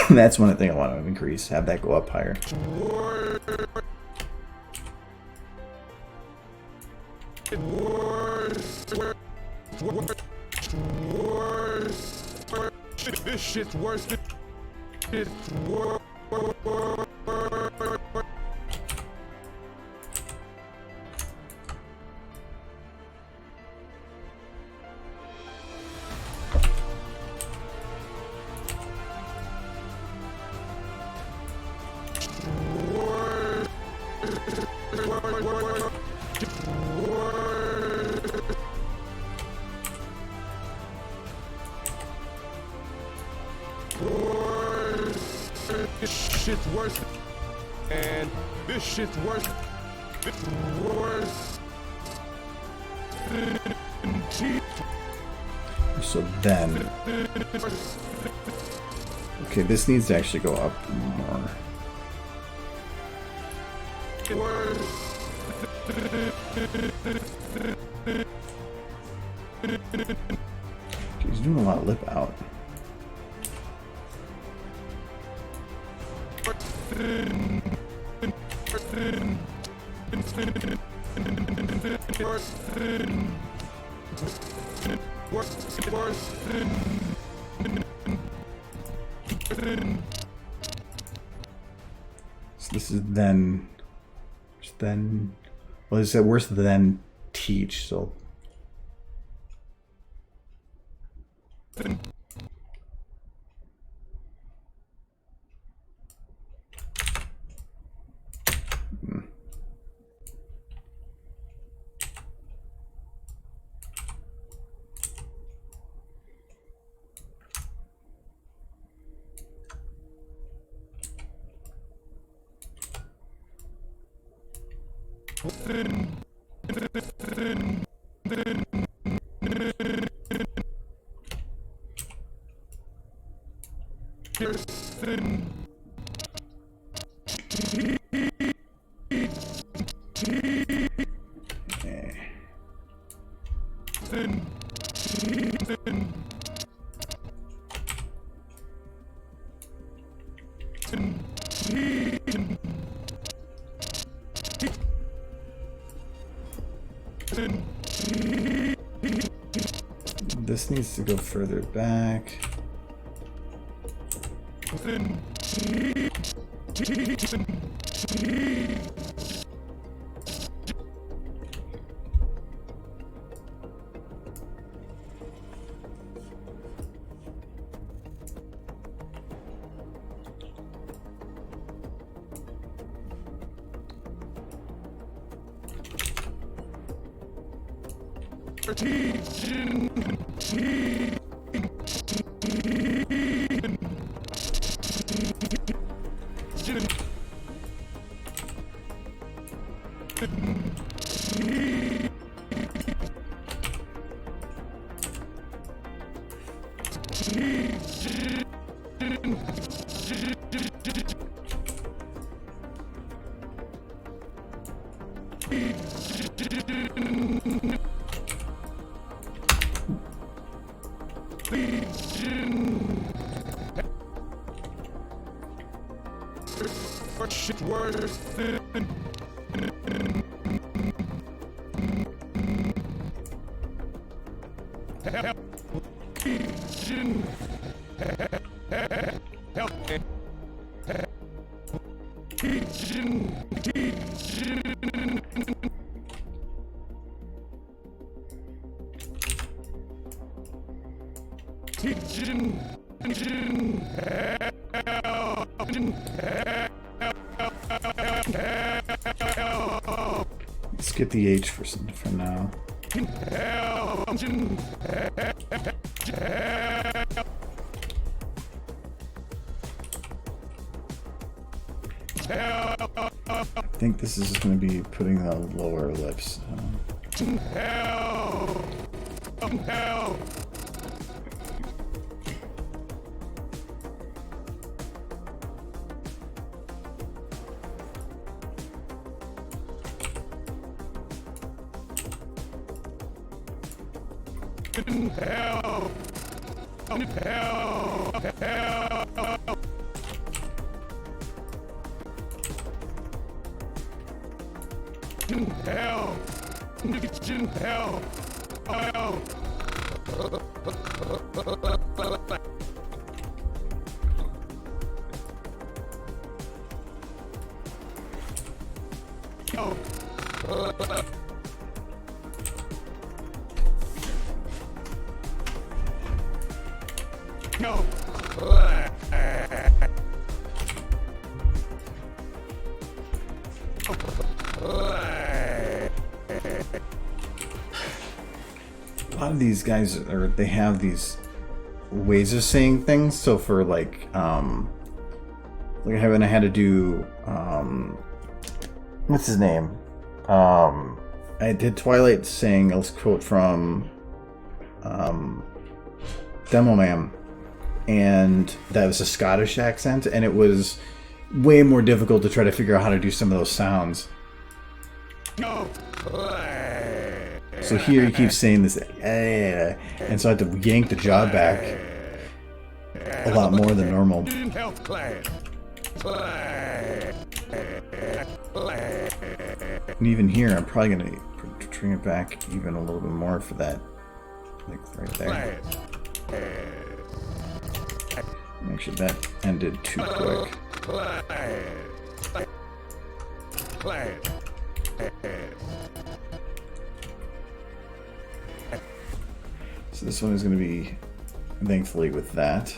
Speaker 1: that's one thing I want to increase. Have that go up higher.
Speaker 2: This shit's worse than it's worse. This shit's worse, and this shit's worse. It's worse than cheap.
Speaker 1: So then, okay, this needs to actually go up more. He's doing a lot of lip out. So this is then, well, is it worse than teach? So. This needs to go further back.
Speaker 2: Shit worse than help.
Speaker 1: Let's get the H for now. I think this is going to be putting the lower lips. A lot of these guys they have these ways of saying things. So for like I had to do what's his name? I did Twilight saying a quote from Demo Man, and that was a Scottish accent, and it was way more difficult to try to figure out how to do some of those sounds. So here he keeps saying this, and so I had to yank the jaw back a lot more than normal. And even here, I'm probably going to bring it back even a little bit more for that, like right there. Make sure that ended too quick. So this one is going to be, thankfully, with that.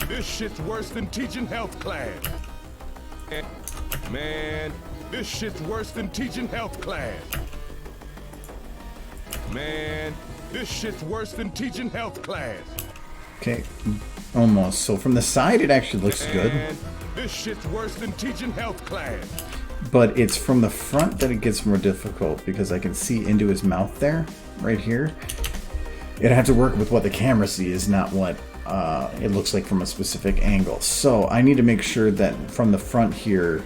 Speaker 2: This shit's worse than teaching health class. Man, this shit's worse than teaching health class. Man, this shit's worse than teaching health class.
Speaker 1: Okay, almost. So from the side, it actually looks good.
Speaker 2: This shit's worse than teaching health class.
Speaker 1: But it's from the front that it gets more difficult because I can see into his mouth there, right here. It'd have to work with what the camera sees, not what it looks like from a specific angle. So I need to make sure that from the front here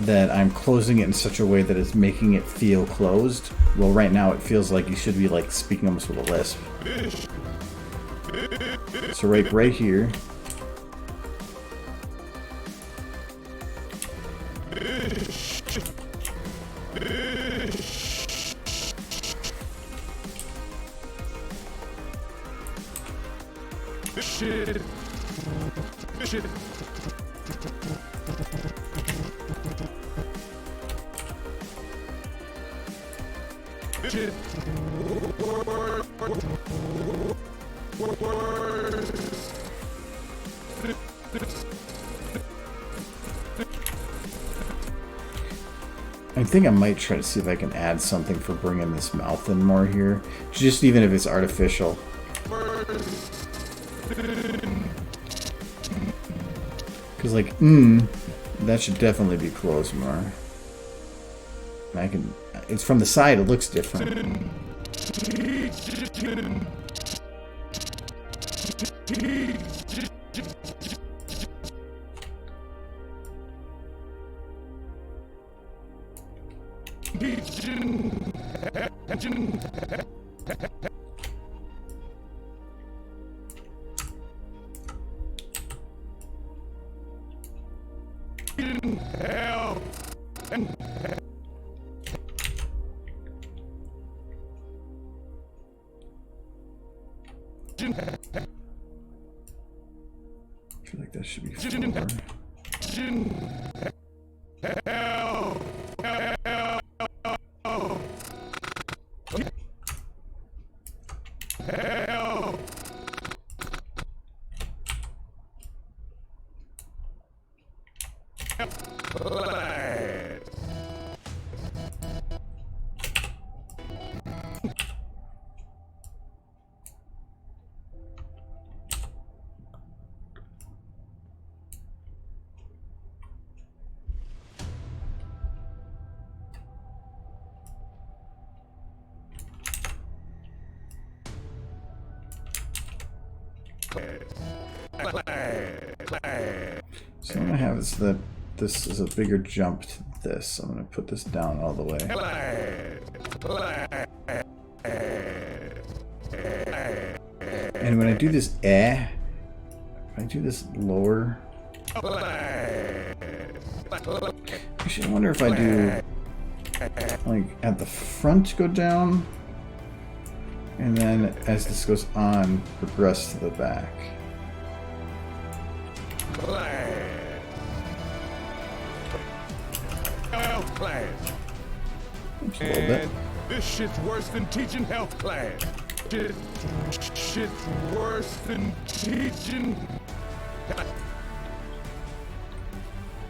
Speaker 1: that I'm closing it in such a way that it's making it feel closed. Well, right now it feels like you should be like speaking almost with a lisp. So right here.
Speaker 2: Shit. Shit. Shit.
Speaker 1: I think I might try to see if I can add something for bringing this mouth in more here. Just even if it's artificial. Because, like, that should definitely be closed more. And I can... It's from the side, it looks different. I feel like that should be 4. So what I'm gonna have is that this is a bigger jump to this. I'm gonna put this down all the way. And when I do this if I do this lower. Actually, I wonder if I do like at the front go down, and then as this goes on, progress to the back. Oops, a little bit.
Speaker 2: This shit's worse than teaching health class. Shit's worse than teaching.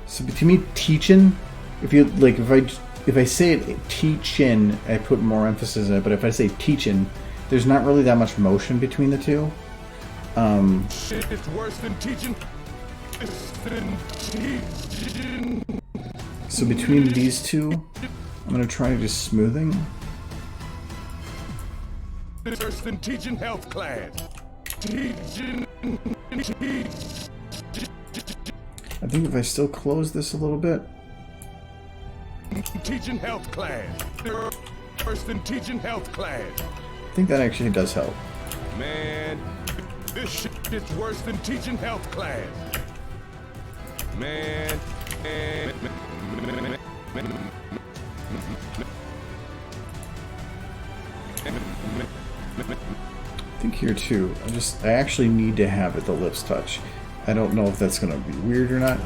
Speaker 1: So to me, teaching, if you like, if I say it teaching, I put more emphasis in it. But if I say teaching, there's not really that much motion between the two.
Speaker 2: Shit's worse than teaching.
Speaker 1: So between these two, I'm gonna try just smoothing.
Speaker 2: Worse than teaching health class.
Speaker 1: I think if I still close this a little bit.
Speaker 2: Teaching health class. Worse than teaching health class.
Speaker 1: I think that actually does help.
Speaker 2: Man, this shit's worse than teaching health class. Man.
Speaker 1: I think here too. I actually need to have it the lips touch. I don't know if that's gonna be weird or not.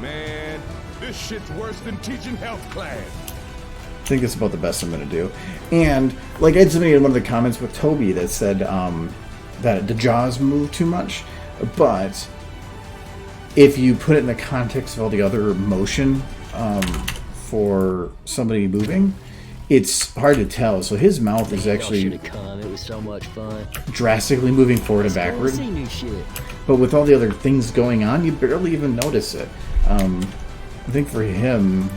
Speaker 2: Man, this shit's worse than teaching health class.
Speaker 1: I think it's about the best I'm gonna do. And like I had somebody in one of the comments with Toby that said that the jaws move too much, but if you put it in the context of all the other motion for somebody moving, it's hard to tell. So his mouth is actually
Speaker 3: It was so much fun.
Speaker 1: drastically moving forward and backward.
Speaker 3: See new shit.
Speaker 1: But with all the other things going on, you barely even notice it. I think for him,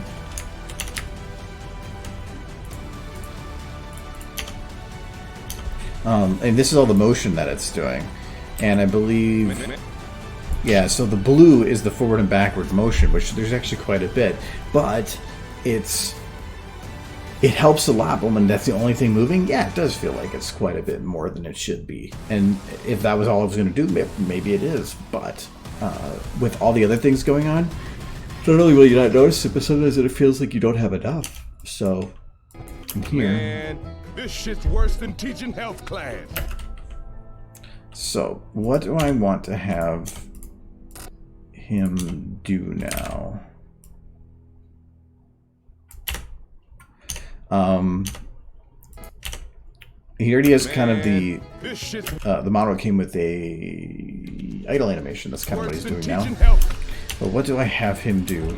Speaker 1: and this is all the motion that it's doing. And I believe, yeah, so the blue is the forward and backward motion, which there's actually quite a bit. But it helps a lot, but when that's the only thing moving, yeah, it does feel like it's quite a bit more than it should be. And if that was all I was going to do, maybe it is. But with all the other things going on, not only will you not notice it, but sometimes it feels like you don't have enough. So, I'm here.
Speaker 2: Man, this shit's worse than teaching health class.
Speaker 1: So, what do I want to have him do now? He already has kind of the model came with a idle animation. That's kind of what he's doing now. But what do I have him do?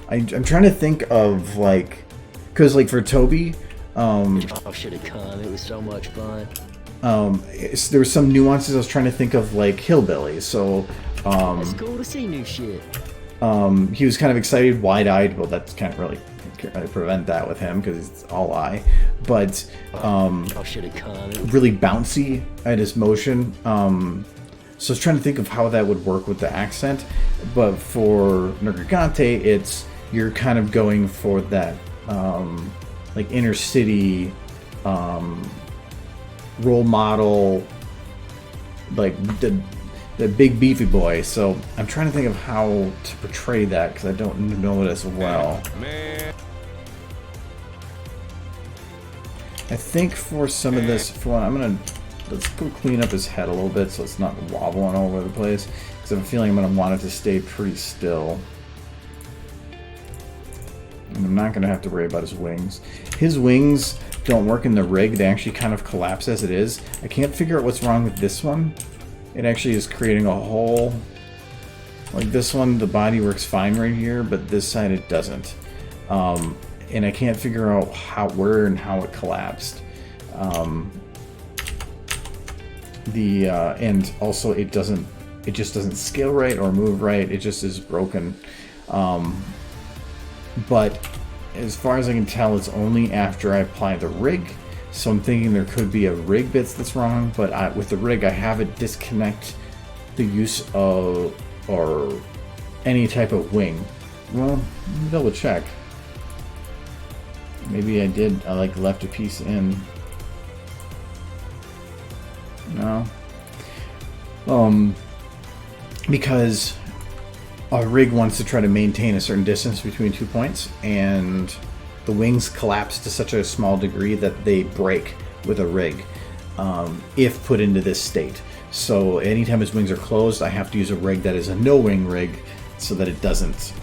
Speaker 1: I'm trying to think of, like, because, like, for Toby,
Speaker 3: I should have come. It was so much fun.
Speaker 1: there was some nuances I was trying to think of, like hillbillies. So,
Speaker 3: It's cool to see new shit.
Speaker 1: he was kind of excited, wide-eyed. Well, that's can't really prevent that with him because it's all eye. But
Speaker 3: I should have come.
Speaker 1: really bouncy at his motion. So I was trying to think of how that would work with the accent. But for Nergigante, it's you're kind of going for that like inner city role model, like the big beefy boy. So I'm trying to think of how to portray that because I don't know it as well. I think for some of this, for one, let's go clean up his head a little bit so it's not wobbling all over the place. Because I have a feeling I'm going to want it to stay pretty still. And I'm not going to have to worry about his wings. His wings don't work in the rig. They actually kind of collapse as it is. I can't figure out what's wrong with this one. It actually is creating a hole. Like this one, the body works fine right here, but this side it doesn't. And I can't figure out where and how it collapsed. And also it just doesn't scale right or move right. It just is broken. But as far as I can tell, it's only after I apply the rig. So I'm thinking there could be a rig bits that's wrong, but with the rig I have it disconnect the use of or any type of wing. Well, let me double check. Maybe I did. I like left a piece in. No. Because a rig wants to try to maintain a certain distance between 2 points, and the wings collapse to such a small degree that they break with a rig if put into this state. So anytime his wings are closed, I have to use a rig that is a no-wing rig so that it doesn't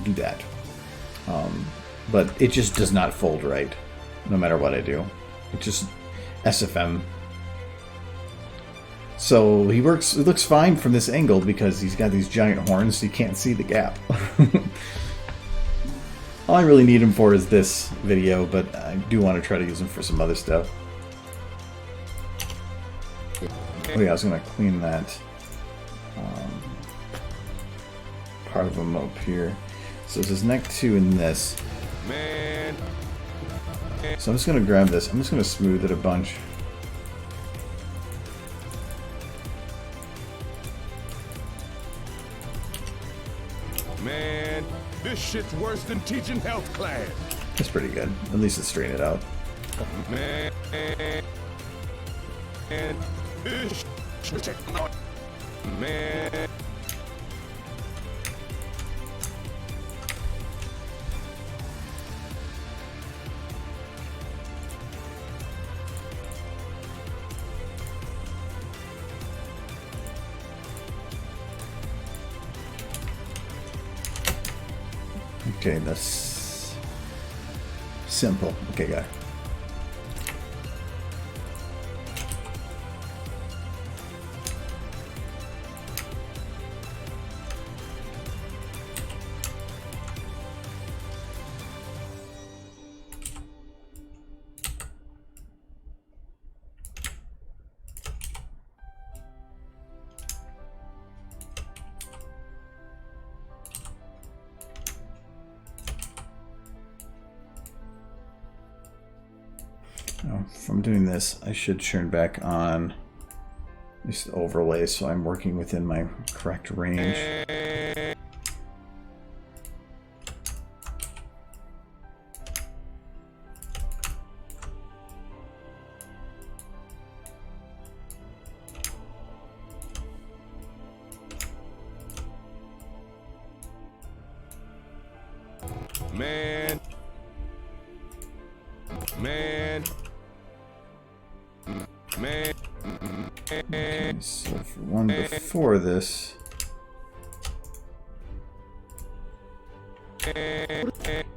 Speaker 1: do that. But it just does not fold right, no matter what I do. It just SFM. So he works. It looks fine from this angle because he's got these giant horns, so you can't see the gap. All I really need him for is this video, but I do want to try to use him for some other stuff. Oh yeah, I was going to clean that part of him up here. So it's his neck 2 in this. So I'm just going to grab this. I'm just going to smooth it a bunch.
Speaker 2: Man, this shit's worse than teaching health class.
Speaker 1: That's pretty good. At least it's straightened out.
Speaker 2: Man, this shit's man.
Speaker 1: Okay, that's simple. Okay, got it. Oh, if I'm doing this, I should turn back on this overlay so I'm working within my correct range.
Speaker 2: Man.
Speaker 1: Okay, so for one before this,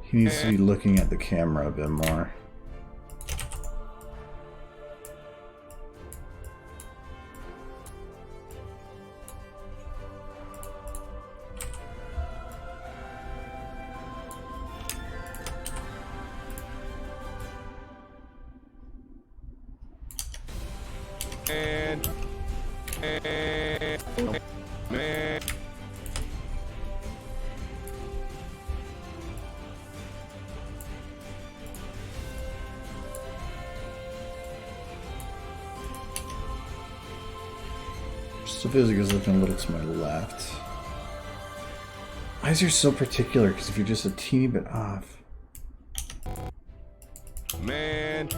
Speaker 1: he needs to be looking at the camera a bit more.
Speaker 2: Man.
Speaker 1: Physics is looking a little to my left. Eyes are so particular because if you're just a teeny bit off.
Speaker 2: Man.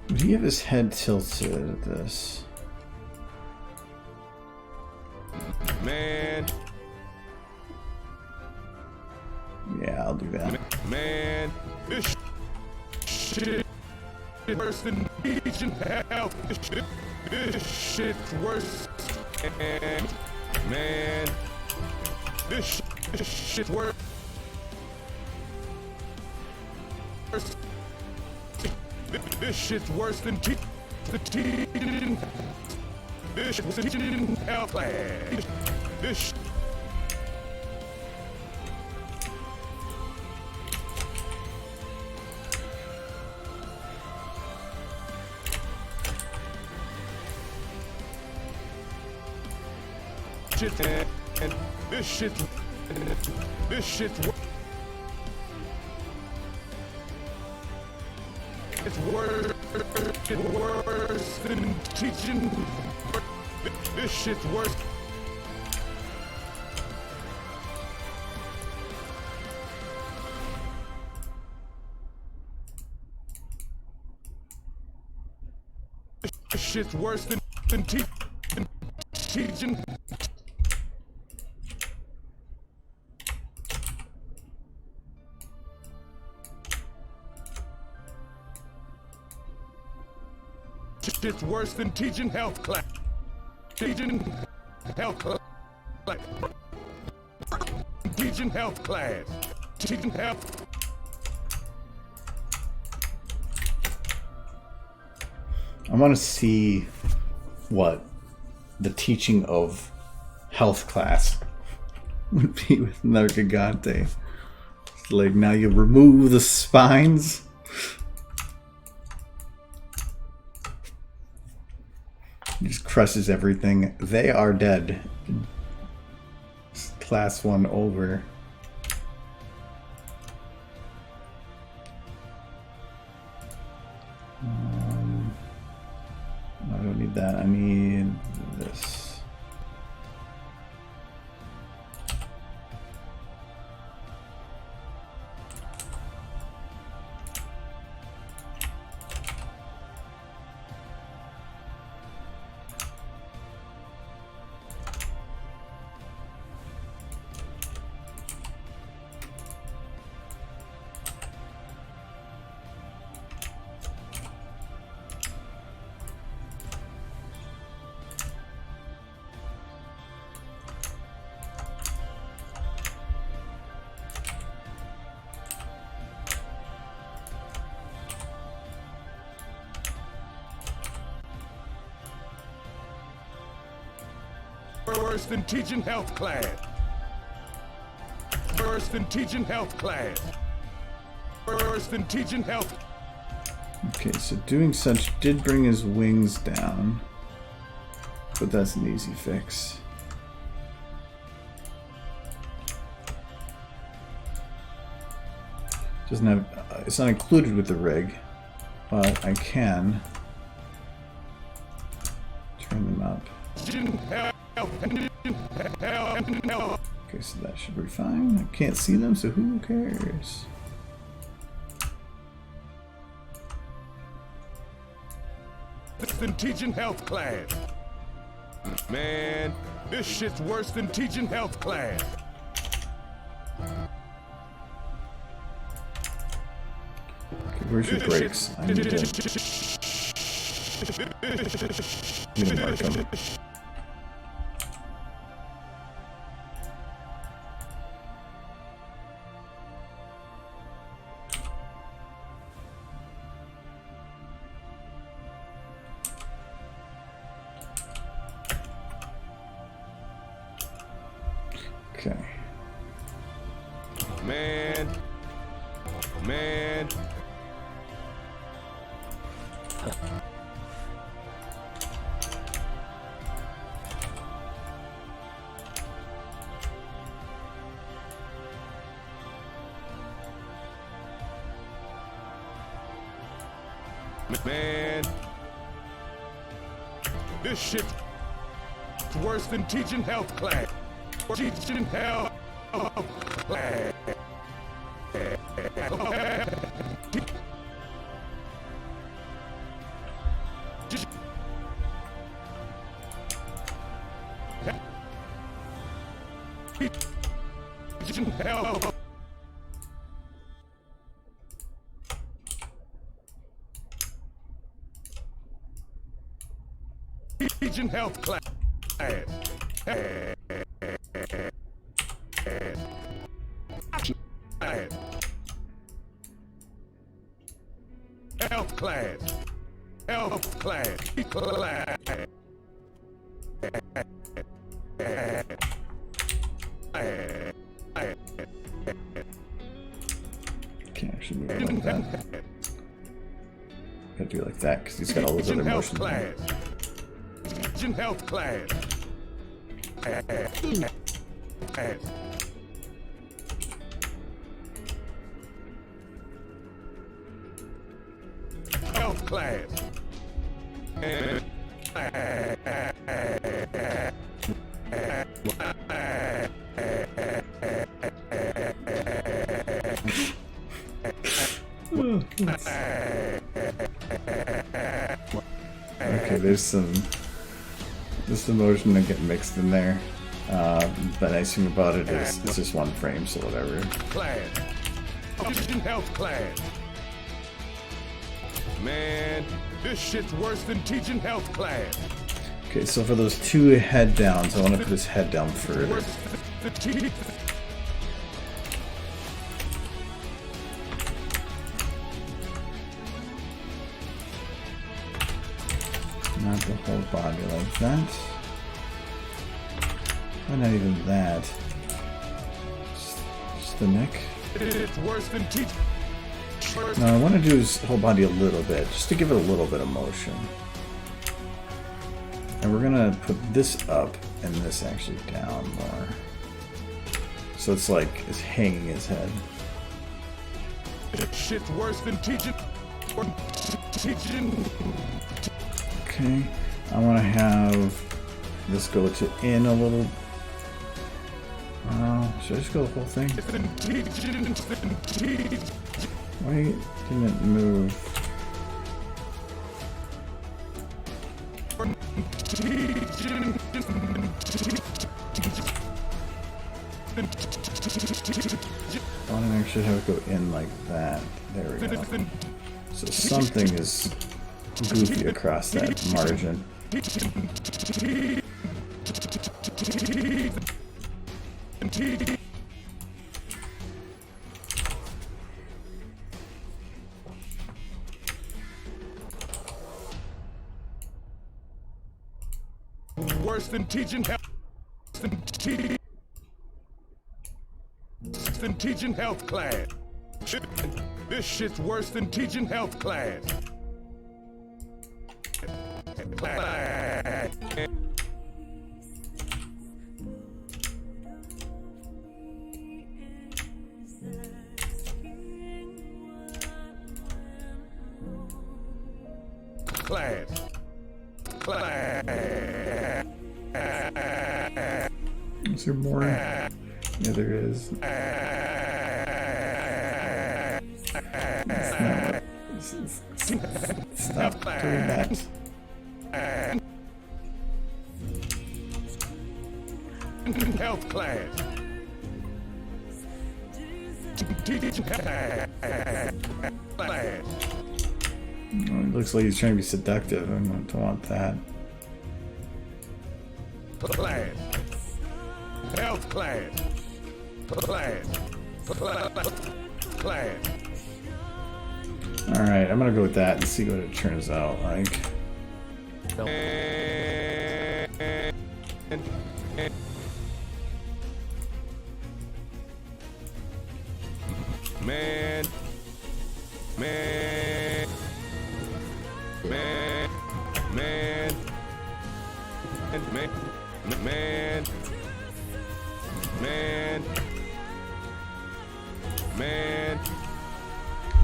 Speaker 1: Would he have his head tilted at this?
Speaker 2: Man.
Speaker 1: Yeah, I'll do that.
Speaker 2: Man. This shit is worse than teaching hell. This shit's worse. Man. This shit's worse. This shit's worse than teaching. This shit's teaching hell class. This shit and this shit's it's worse than teaching. This shit's worse. This shit's worse than teaching. It's worse than teaching health class. Teaching health class. Teaching health class. Teaching health.
Speaker 1: I want to see what the teaching of health class would be with Nargigante. Like, now you remove the spines. He just crushes everything. They are dead. Class 1 over. I don't need that. I need this.
Speaker 2: Worse than teaching health class. Worse than teaching health class. Worse than teaching health.
Speaker 1: Okay, so doing such did bring his wings down, but that's an easy fix. Doesn't have, it's not included with the rig, but I can turn them up. Okay, so that should be fine. I can't see them, so who cares?
Speaker 2: Than teaching health class. Man, this shit's worse than teaching health class.
Speaker 1: Okay, Where's your brakes? I need to mark them. Okay.
Speaker 2: Man. Man. This shit's worse than teaching health class. Teaching health class. Teaching health. Teaching health class. Health class. Health class.
Speaker 1: Can't actually move it like that. Gotta do it like that because he's got all those other motions.
Speaker 2: Health class. Health class.
Speaker 1: Okay, there's some motion that get mixed in there. The nice thing about it is it's just one frame, so whatever.
Speaker 2: Class. Health class. Man, this shit's worse than teaching health class.
Speaker 1: Okay, so for those two head downs, I want to put his head down further. Not the whole body like that. Why not even that? Just the neck.
Speaker 2: It's worse than teaching.
Speaker 1: No, I want to do his whole body a little bit, just to give it a little bit of motion. And we're gonna put this up and this actually down more. So it's like it's hanging his head.
Speaker 2: Shit's worse than teaching.
Speaker 1: Okay, I want to have this go to in a little. Should I just go the whole thing? Why didn't it move? I want to actually have it go in like that. There we go. So something is goofy across that margin.
Speaker 2: Worse than teaching health. Than teaching health class. This shit's worse than teaching health class. Class.
Speaker 1: Is there more? Yeah, there is. Stop doing that.
Speaker 2: Health class.
Speaker 1: It looks like he's trying to be seductive. I don't want that.
Speaker 2: Class. Health class. Class. Class.
Speaker 1: Alright, I'm gonna go with that and see what it turns out like.
Speaker 2: Man. Man. Man. Man. Man. Man. Man. Man.
Speaker 1: I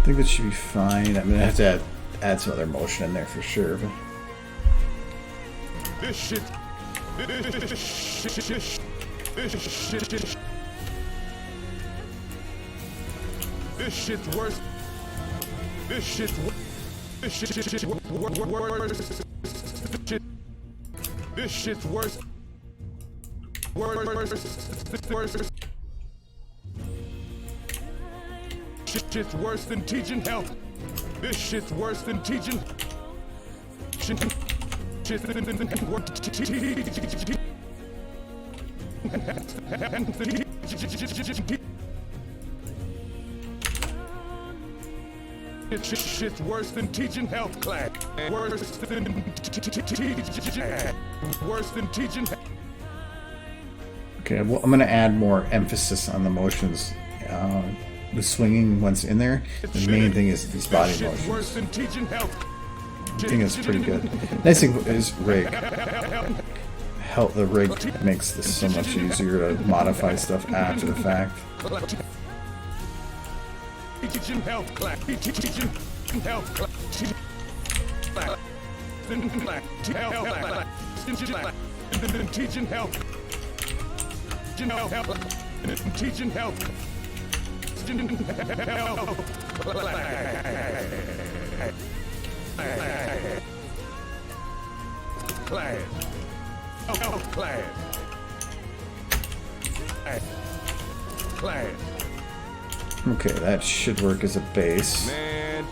Speaker 1: think that should be fine. I'm gonna have to add some other motion in there for sure. But...
Speaker 2: This shit. This shit's worse. This shit's worse. This shit's worse. This shit's worse. Worse. Shit's worse than teaching health. This shit's worse than teaching. Shit's worse than teaching health class. Worse than teaching.
Speaker 1: Okay, well, I'm gonna add more emphasis on the motions. The swinging once in there. The main thing is these body motions. I think it's pretty good. Nice thing is rig. The rig makes this so much easier to modify stuff after the fact.
Speaker 2: Teaching health class. Teaching health class. Teaching health. Teaching health. Class. Class.
Speaker 1: Okay, that should work as a base.
Speaker 2: Man.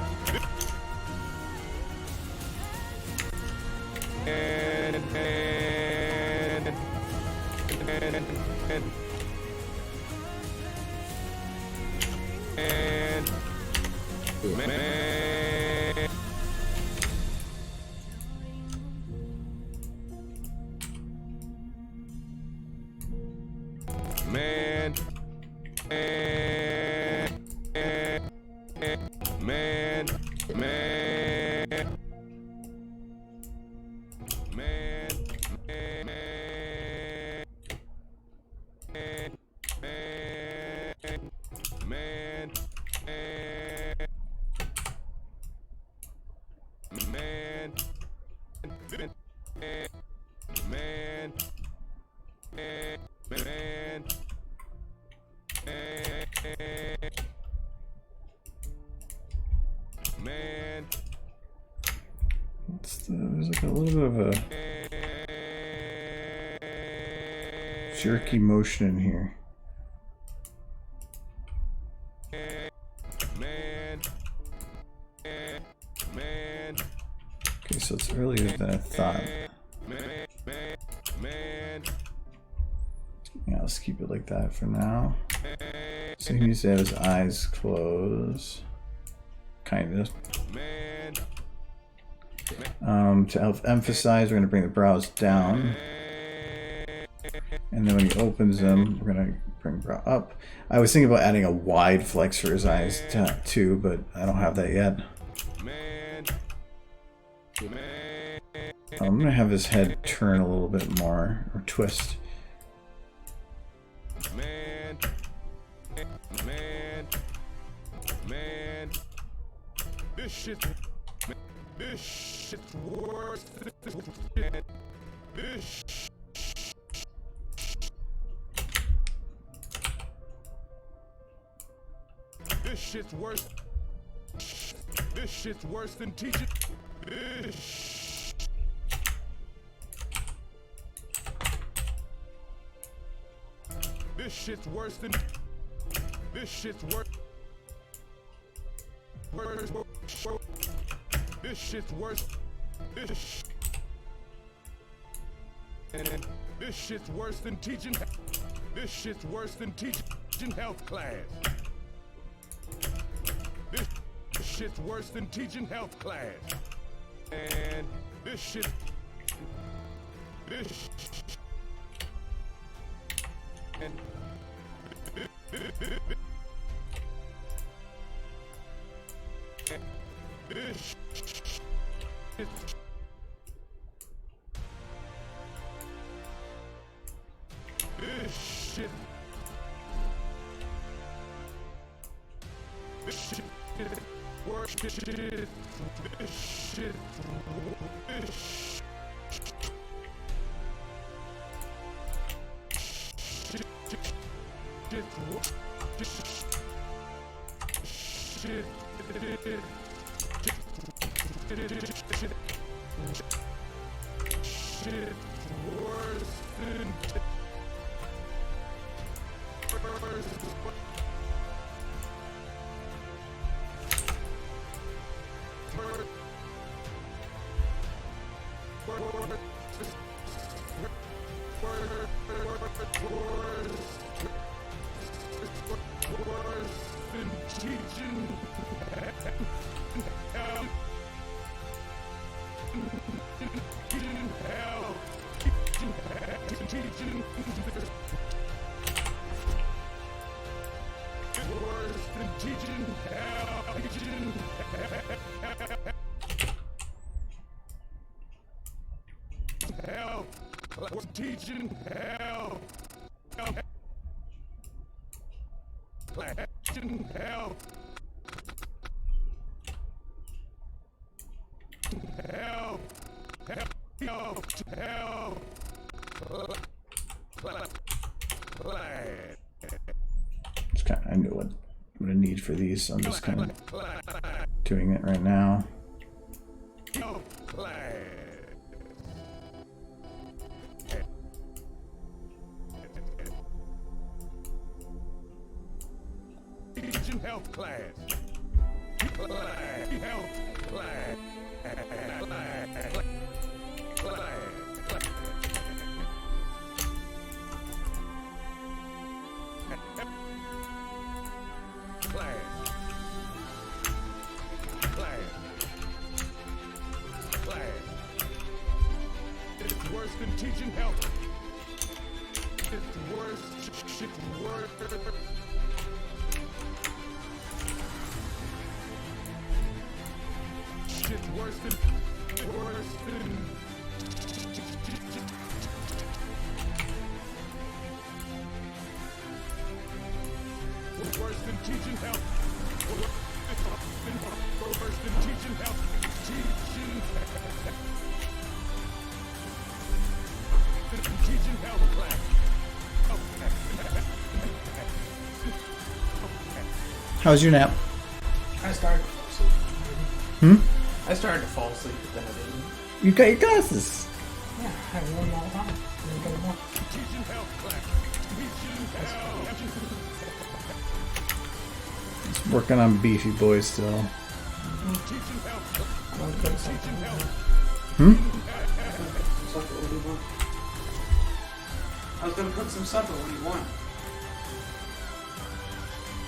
Speaker 1: There's like a little bit of a jerky motion in here. Okay, so it's earlier than I thought. Yeah, let's keep it like that for now. So he needs to have his eyes closed. Kind of. To help emphasize, we're going to bring the brows down. And then when he opens them, we're going to bring brow up. I was thinking about adding a wide flex for his eyes too, but I don't have that yet. I'm going to have his head turn a little bit more, or twist.
Speaker 2: This shit's worse than this shit's worse. This shit's worse than teaching. This shit's worse than. This shit's worse. This shit's worse. This shit's worse than teaching. This shit's worse than teaching health class. This shit's worse than teaching health class. And this shit. This. And. This. This shit. This shit. Worse shit. This shit. This shit worse than teaching hell. Teaching hell. Hell. Hell. Hell.
Speaker 1: Just kind of, I know what I'm gonna need for these, so I'm just kind of doing it right now.
Speaker 2: Health class. Health class. It's worse than teaching health. It's worse. Shit's worse. Shit's worse than worse than teaching health. Worse than teaching health. Teaching health class.
Speaker 1: How's your nap?
Speaker 4: I started to fall asleep. I started to fall asleep, but then I didn't.
Speaker 1: You got your glasses.
Speaker 4: Yeah, I have one all the time.
Speaker 2: Teaching health class.
Speaker 1: Just working on Beefy Boy still.
Speaker 2: Teaching health.
Speaker 4: I want to cook something. Supper, what do you want? I was going to cook some supper, what do you want?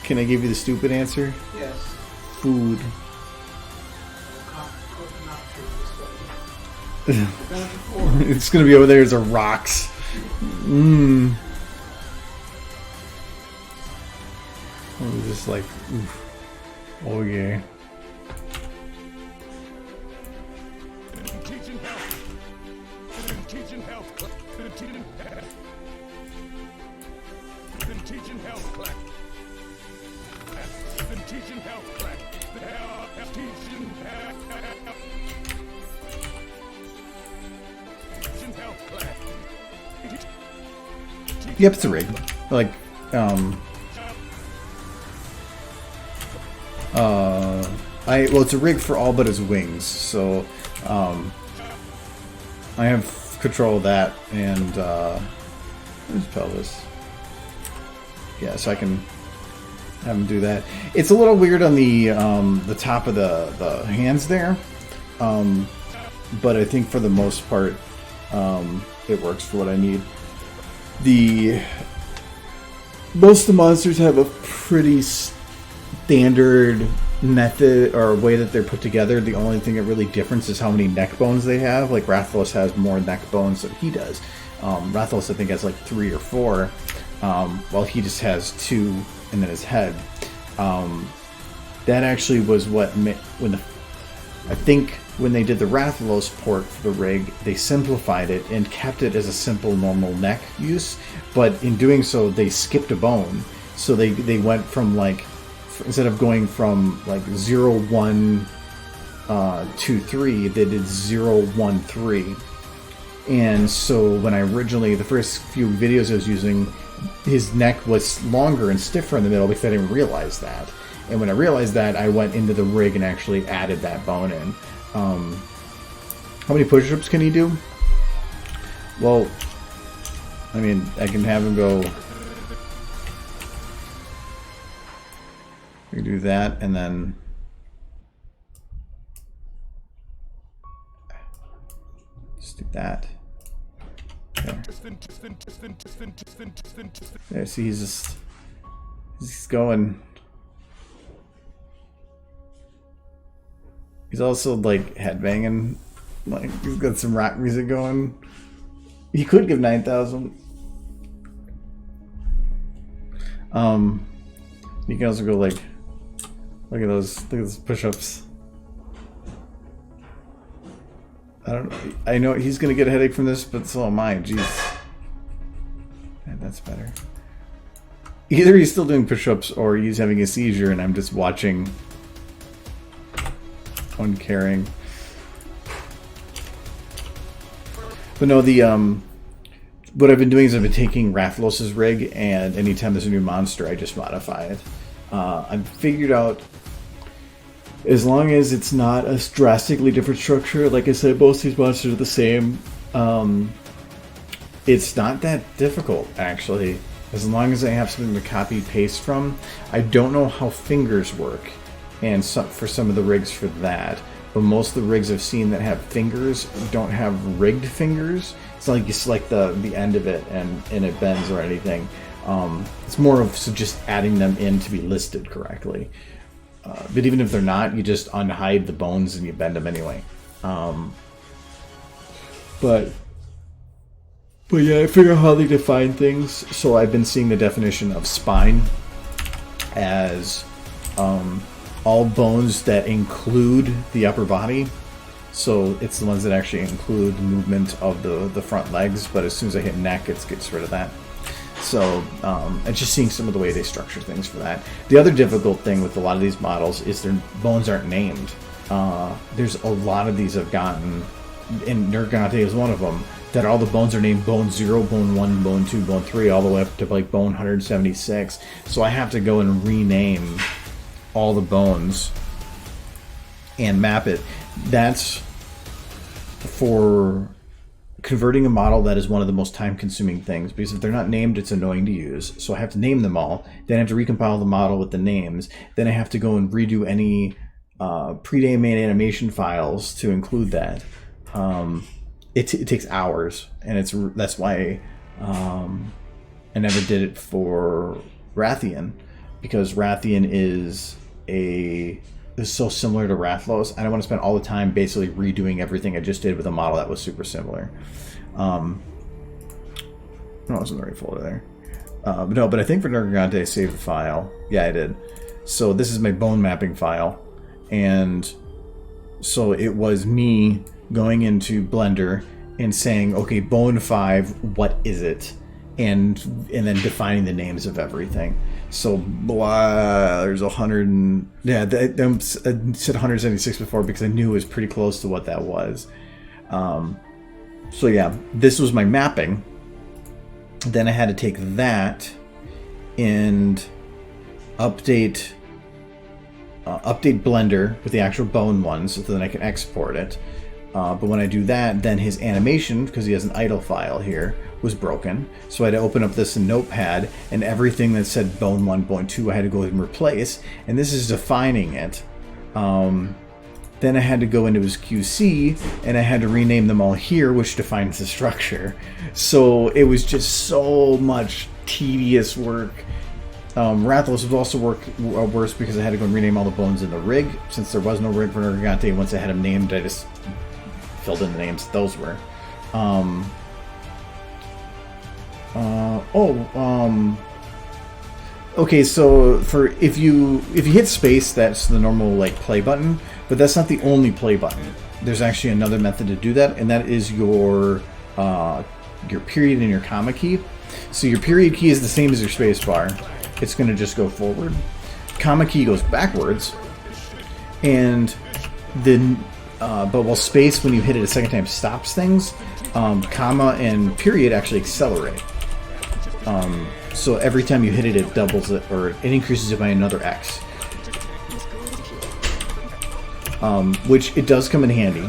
Speaker 1: Can I give you the stupid answer?
Speaker 4: Yes.
Speaker 1: Food. It's gonna be over there as a rocks. Oh, just like, oof. Oh yeah.
Speaker 2: Teaching health. Teaching health. Teaching health. Teaching health class. Teaching health class. Teaching health.
Speaker 1: Yep, it's a rig. Like, well, it's a rig for all but his wings. So, I have control of that, and where's pelvis? Yeah, so I can have him do that. It's a little weird on the top of the hands there, but I think for the most part, it works for what I need. Most of the monsters have a pretty standard method or way that they're put together. The only thing that really differs is how many neck bones they have. Like Rathalos has more neck bones than he does. Rathalos I think has like 3 or 4, while he just has 2 and then his head. That actually was what when they did the Rathalos port for the rig, they simplified it and kept it as a simple normal neck use, but in doing so they skipped a bone. So they went from like, instead of going from like 0, 1, 2, 3, they did 0, 1, 3. And so when I originally, the first few videos I was using, his neck was longer and stiffer in the middle because I didn't realize that. And when I realized that, I went into the rig and actually added that bone in. How many push-ups can he do? Well, I mean, I can have him go... We do that, and then... Just do that. There. There, see, he's going... He's also like headbanging, like he's got some rock music going. He could give 9,000. You can also go like, look at those push-ups. I know he's gonna get a headache from this, but so am I. Jeez, man, that's better. Either he's still doing push-ups or he's having a seizure, and I'm just watching. Uncaring. But no, what I've been doing is I've been taking Rathalos' rig, and anytime there's a new monster, I just modify it. I've figured out, as long as it's not a drastically different structure, like I said, most of these monsters are the same. It's not that difficult, actually, as long as I have something to copy paste from. I don't know how fingers work. And for some of the rigs for that, but most of the rigs I've seen that have fingers don't have rigged fingers. It's not like you select the end of it and it bends or anything. It's more of just adding them in to be listed correctly. But even if they're not, you just unhide the bones and you bend them anyway. But yeah, I figure out how they define things. So I've been seeing the definition of spine as all bones that include the upper body. So it's the ones that actually include movement of the front legs, but as soon as I hit neck, it gets rid of that. So I'm just seeing some of the way they structure things for that. The other difficult thing with a lot of these models is their bones aren't named. There's a lot of these I've gotten, and Nergigante is one of them, that all the bones are named bone 0, bone 1, bone 2, bone 3, all the way up to like bone 176. So I have to go and rename all the bones and map it. That's for converting a model. That is one of the most time-consuming things, because if they're not named, it's annoying to use. So I have to name them all, then I have to recompile the model with the names, then I have to go and redo any pre-made animation files to include that. It takes hours, and that's why I never did it for Rathian, because Rathian is so similar to Rathalos. I don't want to spend all the time basically redoing everything I just did with a model that was super similar. No, it wasn't the right folder there. But I think for Nergigante I saved the file. Yeah, I did. So this is my bone mapping file, and so it was me going into Blender and saying, okay, bone 5, what is it? And then defining the names of everything. So there's 100 and I said 176 before because I knew it was pretty close to what that was. So yeah, this was my mapping. Then I had to take that and update Blender with the actual bone ones, so then I can export it. But when I do that, then his animation, because he has an idle file here, was broken. So I had to open up this notepad, and everything that said bone 1, bone 2, I had to go and replace. And this is defining it. Then I had to go into his QC, and I had to rename them all here, which defines the structure. So it was just so much tedious work. Rathalos was also worse because I had to go and rename all the bones in the rig. Since there was no rig for Nergigante, once I had them named, I just filled in the names those were. Okay, so for if you hit space, that's the normal like play button, but that's not the only play button. There's actually another method to do that, and that is your period and your comma key. So your period key is the same as your space bar. It's going to just go forward. Comma key goes backwards, and then but while space, when you hit it a second time, stops things, comma and period actually accelerate. So every time you hit it, it doubles it, or it increases it by another X. Which it does come in handy.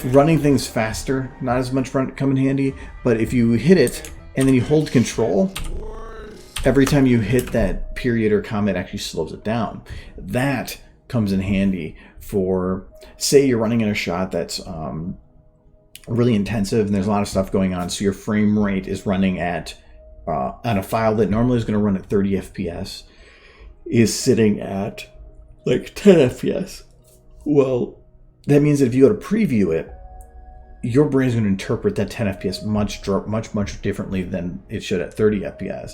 Speaker 1: Running things faster, not as much come in handy, but if you hit it and then you hold control, every time you hit that period or comma, it actually slows it down. That comes in handy for, say you're running in a shot that's really intensive and there's a lot of stuff going on, so your frame rate is running at on a file that normally is going to run at 30 FPS is sitting at like 10 FPS. Well, that means that if you go to preview it, your brain is going to interpret that 10 FPS much differently than it should at 30 FPS.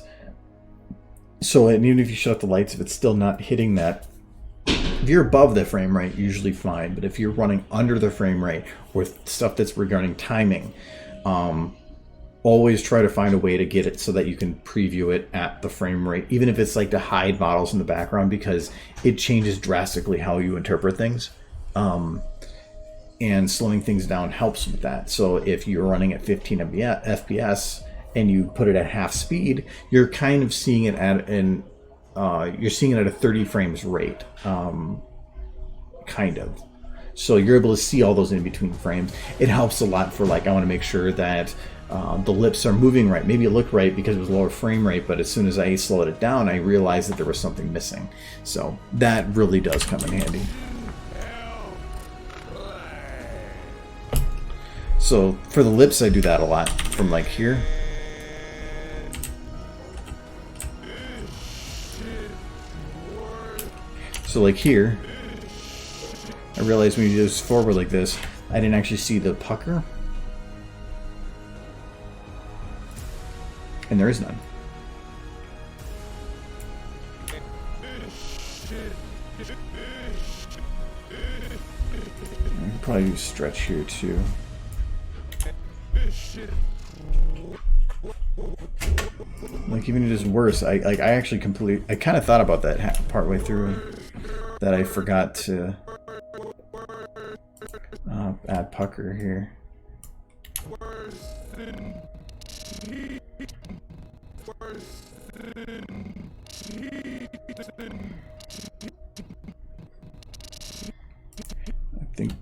Speaker 1: So even if you shut off the lights, if it's still not hitting that, if you're above the frame rate, usually fine. But if you're running under the frame rate or stuff that's regarding timing, always try to find a way to get it so that you can preview it at the frame rate, even if it's like to hide models in the background, because it changes drastically how you interpret things. And slowing things down helps with that. So if you're running at 15 FPS and you put it at half speed, you're kind of seeing it at you're seeing it at a 30 frames rate, kind of. So you're able to see all those in between frames. It helps a lot for, like, I want to make sure that the lips are moving right. Maybe it looked right because it was lower frame rate, but as soon as I slowed it down, I realized that there was something missing. So that really does come in handy. So for the lips, I do that a lot from like here. So like here, I realized when you do this forward like this, I didn't actually see the pucker. And there is none. I could probably use stretch here too. Like, even if it is worse, I actually I kind of thought about that partway through, that I forgot to add pucker here. I think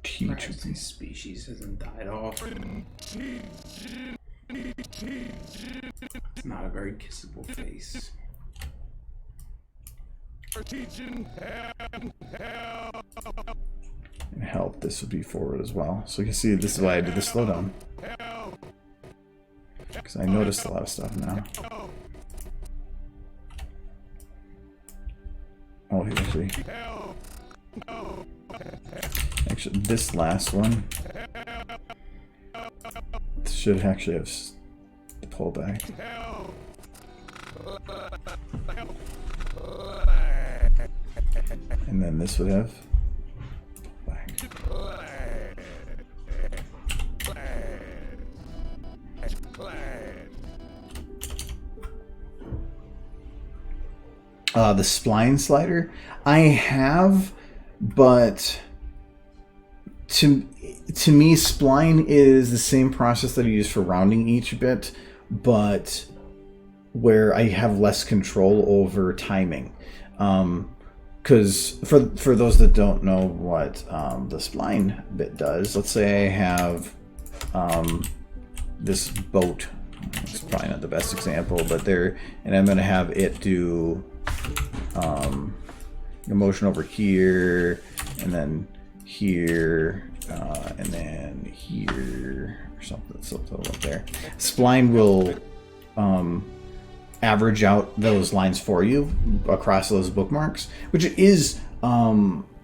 Speaker 1: teach.
Speaker 4: These species hasn't died off. It's not a very kissable face.
Speaker 1: And help, this would be forward as well. So you can see this is why I did the slowdown. Because I noticed a lot of stuff now. Oh, actually, this last one should actually have the pullback. And then this would have the spline slider I have, but to me, spline is the same process that I use for rounding each bit, but where I have less control over timing. because for those that don't know what the spline bit does, let's say I have this boat. It's probably not the best example, but there, and I'm going to have it do motion over here, and then here, and then here, or something up there. Spline will average out those lines for you across those bookmarks, which is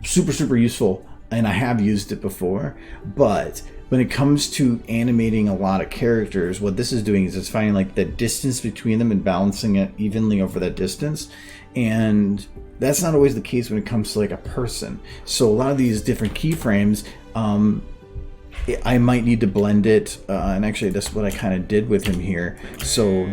Speaker 1: super useful, and I have used it before. But when it comes to animating a lot of characters, what this is doing is it's finding like the distance between them and balancing it evenly over that distance, and that's not always the case when it comes to like a person. So a lot of these different keyframes, I might need to blend it, and actually that's what I kind of did with him here. So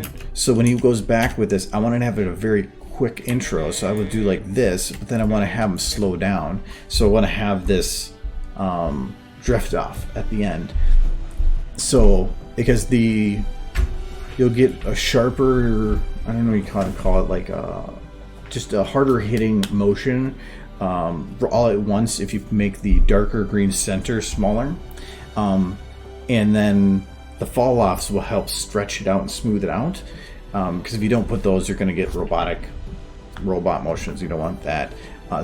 Speaker 1: when he goes back with this, I want to have it a very quick intro. So I would do like this, but then I want to have him slow down. So I want to have this drift off at the end. So because you'll get a sharper, I don't know what you call it, like just a harder hitting motion all at once if you make the darker green center smaller. And then the fall offs will help stretch it out and smooth it out. Because if you don't put those, you're going to get robot motions. You don't want that.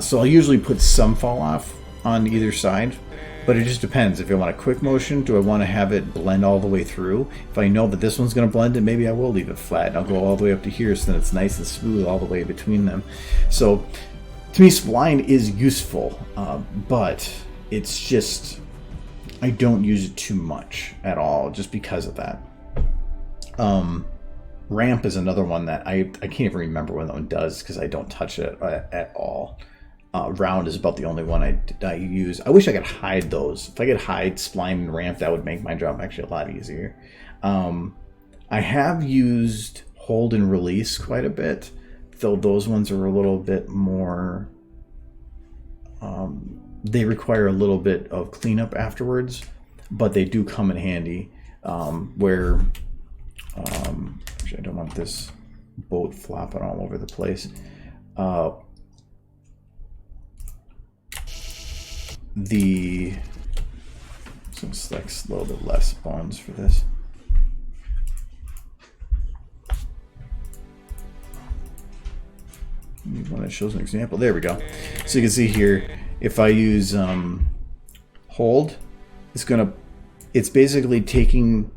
Speaker 1: So I'll usually put some fall off on either side, but it just depends. If I want a quick motion, do I want to have it blend all the way through? If I know that this one's going to blend it, maybe I will leave it flat. I'll go all the way up to here so that it's nice and smooth all the way between them. So to me, spline is useful, but it's just, I don't use it too much at all just because of that. Ramp is another one that I can't even remember what that one does because I don't touch it at all. Round is about the only one I use. I wish I could hide those. If I could hide spline and ramp, that would make my job actually a lot easier. I have used hold and release quite a bit, though those ones are a little bit more... they require a little bit of cleanup afterwards, but they do come in handy. Actually, I don't want this boat flopping all over the place. So select a little bit less bones for this. One that shows an example. There we go. So you can see here, if I use hold, it's basically taking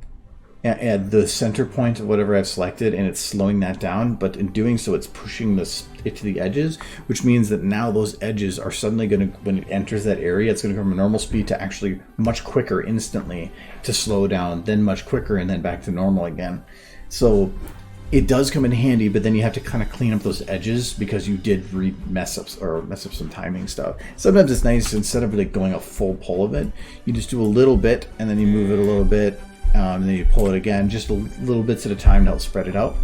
Speaker 1: at the center point of whatever I've selected, and it's slowing that down, but in doing so it's pushing it to the edges, which means that now those edges are suddenly going to, when it enters that area, it's going to go from a normal speed to actually much quicker instantly, to slow down, then much quicker, and then back to normal again. So it does come in handy, but then you have to kind of clean up those edges because you did mess up some timing stuff. Sometimes it's nice, instead of like going a full pull of it, you just do a little bit and then you move it a little bit, and then you pull it again, just little bits at a time to help spread it out.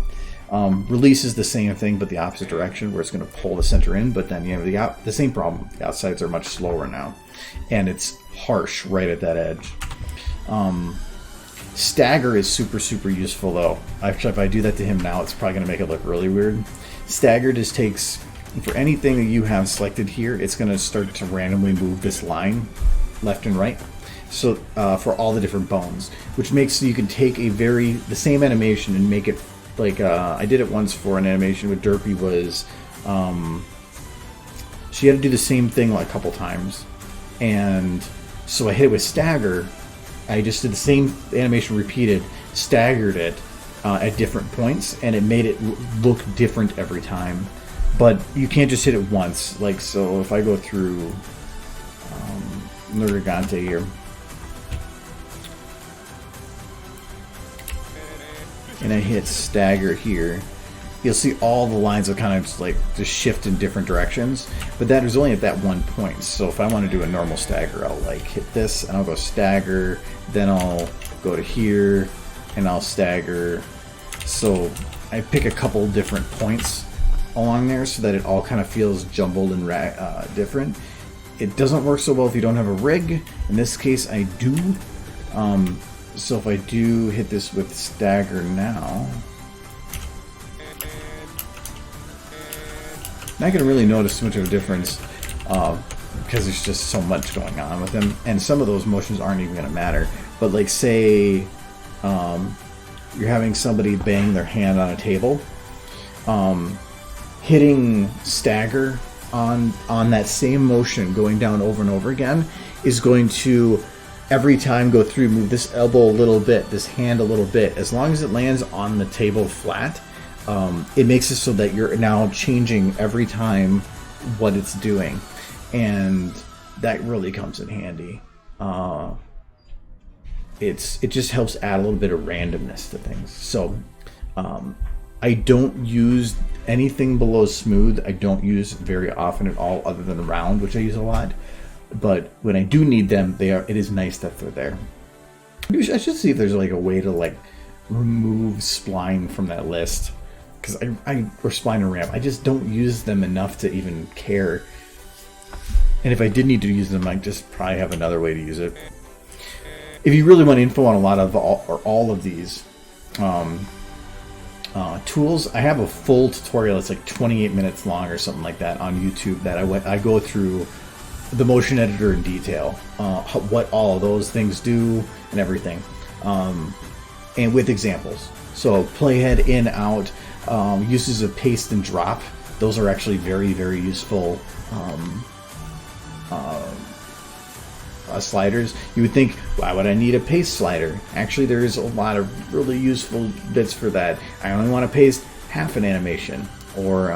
Speaker 1: Release is the same thing, but the opposite direction, where it's going to pull the center in, but then you have the same problem. The outsides are much slower now, and it's harsh right at that edge. Stagger is super useful though. Actually, if I do that to him now, it's probably going to make it look really weird. Stagger just takes, for anything that you have selected here, it's going to start to randomly move this line left and right. So for all the different bones, which makes so you can take the same animation and make it like I did it once for an animation with Derpy. Was she had to do the same thing like a couple times, and so I hit it with stagger. I just did the same animation repeated, staggered it at different points, and it made it look different every time. But you can't just hit it once. Like, so if I go through Nergigante here, and I hit stagger here, you'll see all the lines will kind of just shift in different directions, but that is only at that one point. So if I want to do a normal stagger, I'll like hit this and I'll go stagger, then I'll go to here and I'll stagger. So I pick a couple different points along there so that it all kind of feels jumbled and different. It doesn't work so well if you don't have a rig. In this case I do. So if I do hit this with stagger now, not going to really notice much of a difference because there's just so much going on with them, and some of those motions aren't even going to matter. But like, say you're having somebody bang their hand on a table, hitting stagger on that same motion going down over and over again is going to every time go through, move this elbow a little bit, this hand a little bit. As long as it lands on the table flat, it makes it so that you're now changing every time what it's doing, and that really comes in handy. It just helps add a little bit of randomness to things. So I don't use anything below smooth. I don't use very often at all, other than round, which I use a lot. But when I do need them, it is nice that they're there. I should see if there's like a way to like remove spline from that list, because or spline and ramp. I just don't use them enough to even care. And if I did need to use them, I'd just probably have another way to use it. If you really want info on a lot of all of these tools, I have a full tutorial. It's like 28 minutes long or something like that on YouTube that I go through the motion editor in detail, what all of those things do and everything, and with examples. So playhead, in, out, uses of paste and drop. Those are actually very, very useful sliders. You would think, why would I need a paste slider? Actually, there's a lot of really useful bits for that. I only want to paste half an animation, or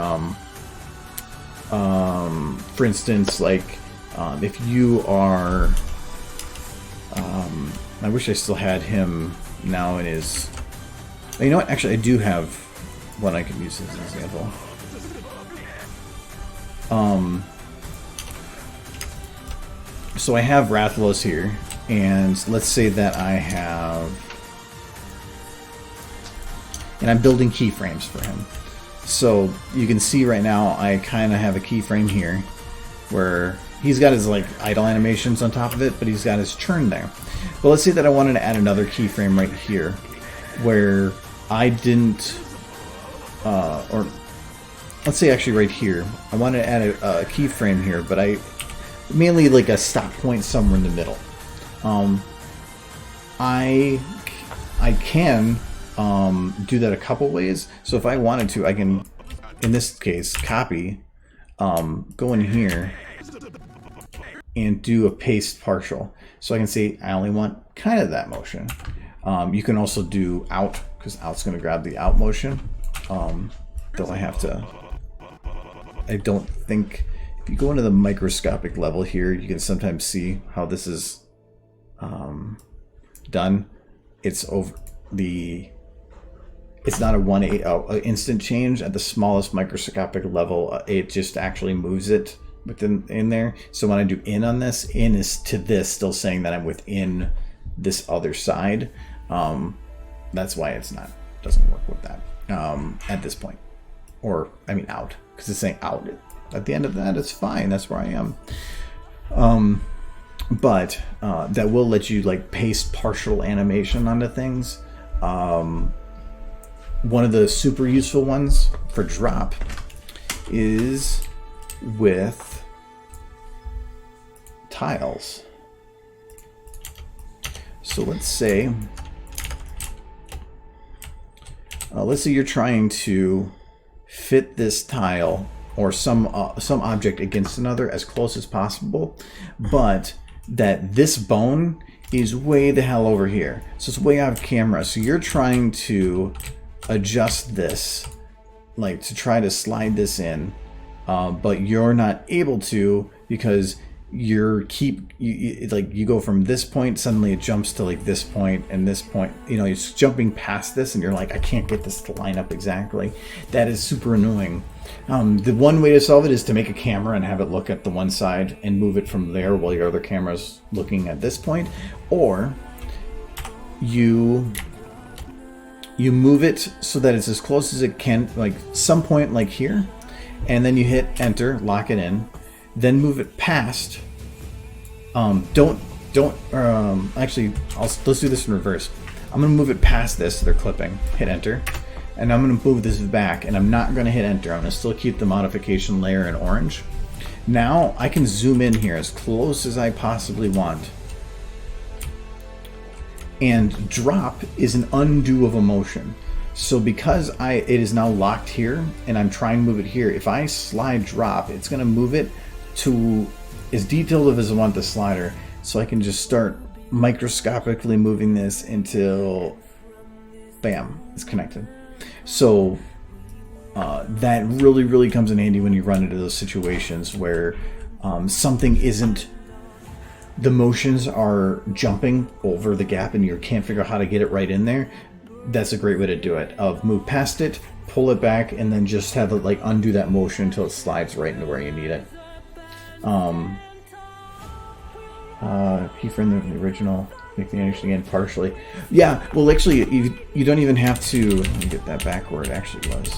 Speaker 1: for instance, like if you are I wish I still had him now in his, you know what, actually I do have one I can use as an example. So I have Rathalos here, and let's say that I have, and I'm building keyframes for him. So you can see right now I kind of have a keyframe here where he's got his like idle animations on top of it, but he's got his churn there. But let's say that I wanted to add another keyframe right here where I didn't, or let's say actually right here, I wanted to add a keyframe here, but I mainly like a stop point somewhere in the middle. I can do that a couple ways. So if I wanted to, I can, in this case, copy, go in here and do a paste partial. So I can say I only want kind of that motion. You can also do out, because out's going to grab the out motion. Though I don't think, if you go into the microscopic level here, you can sometimes see how this is done. It's over the, it's not a 1/8 instant change at the smallest microscopic level. It just actually moves it within in there. So when I do in on this, in is to this, still saying that I'm within this other side. That's why it's not, doesn't work with that at this point. Or I mean out, because it's saying out. At the end of that, it's fine. That's where I am. But that will let you like paste partial animation onto things. One of the super useful ones for drop is with tiles. So let's say you're trying to fit this tile or some object against another as close as possible, but that this bone is way the hell over here. So it's way out of camera. So you're trying to adjust this, like to try to slide this in, but you're not able to because you go from this point, suddenly it jumps to like this point and this point, you know, it's jumping past this and you're like, I can't get this to line up exactly. That is super annoying. The one way to solve it is to make a camera and have it look at the one side and move it from there while your other camera's looking at this point, or you move it so that it's as close as it can, like some point like here, and then you hit enter, lock it in, then move it past. Actually, let's do this in reverse. I'm gonna move it past this, so they're clipping, hit enter, and I'm going to move this back, and I'm not going to hit enter. I'm going to still keep the modification layer in orange. Now I can zoom in here as close as I possibly want. And drop is an undo of a motion. So because it is now locked here, and I'm trying to move it here, if I slide drop, it's going to move it to as detailed as I want the slider. So I can just start microscopically moving this until, bam, it's connected. So that really, really comes in handy when you run into those situations where something isn't, the motions are jumping over the gap and you can't figure out how to get it right in there. That's a great way to do it. Move past it, pull it back, and then just have it like undo that motion until it slides right into where you need it. Keyframe the original, make the animation again partially. Yeah, well actually you don't even have to, let me get that back where it actually was.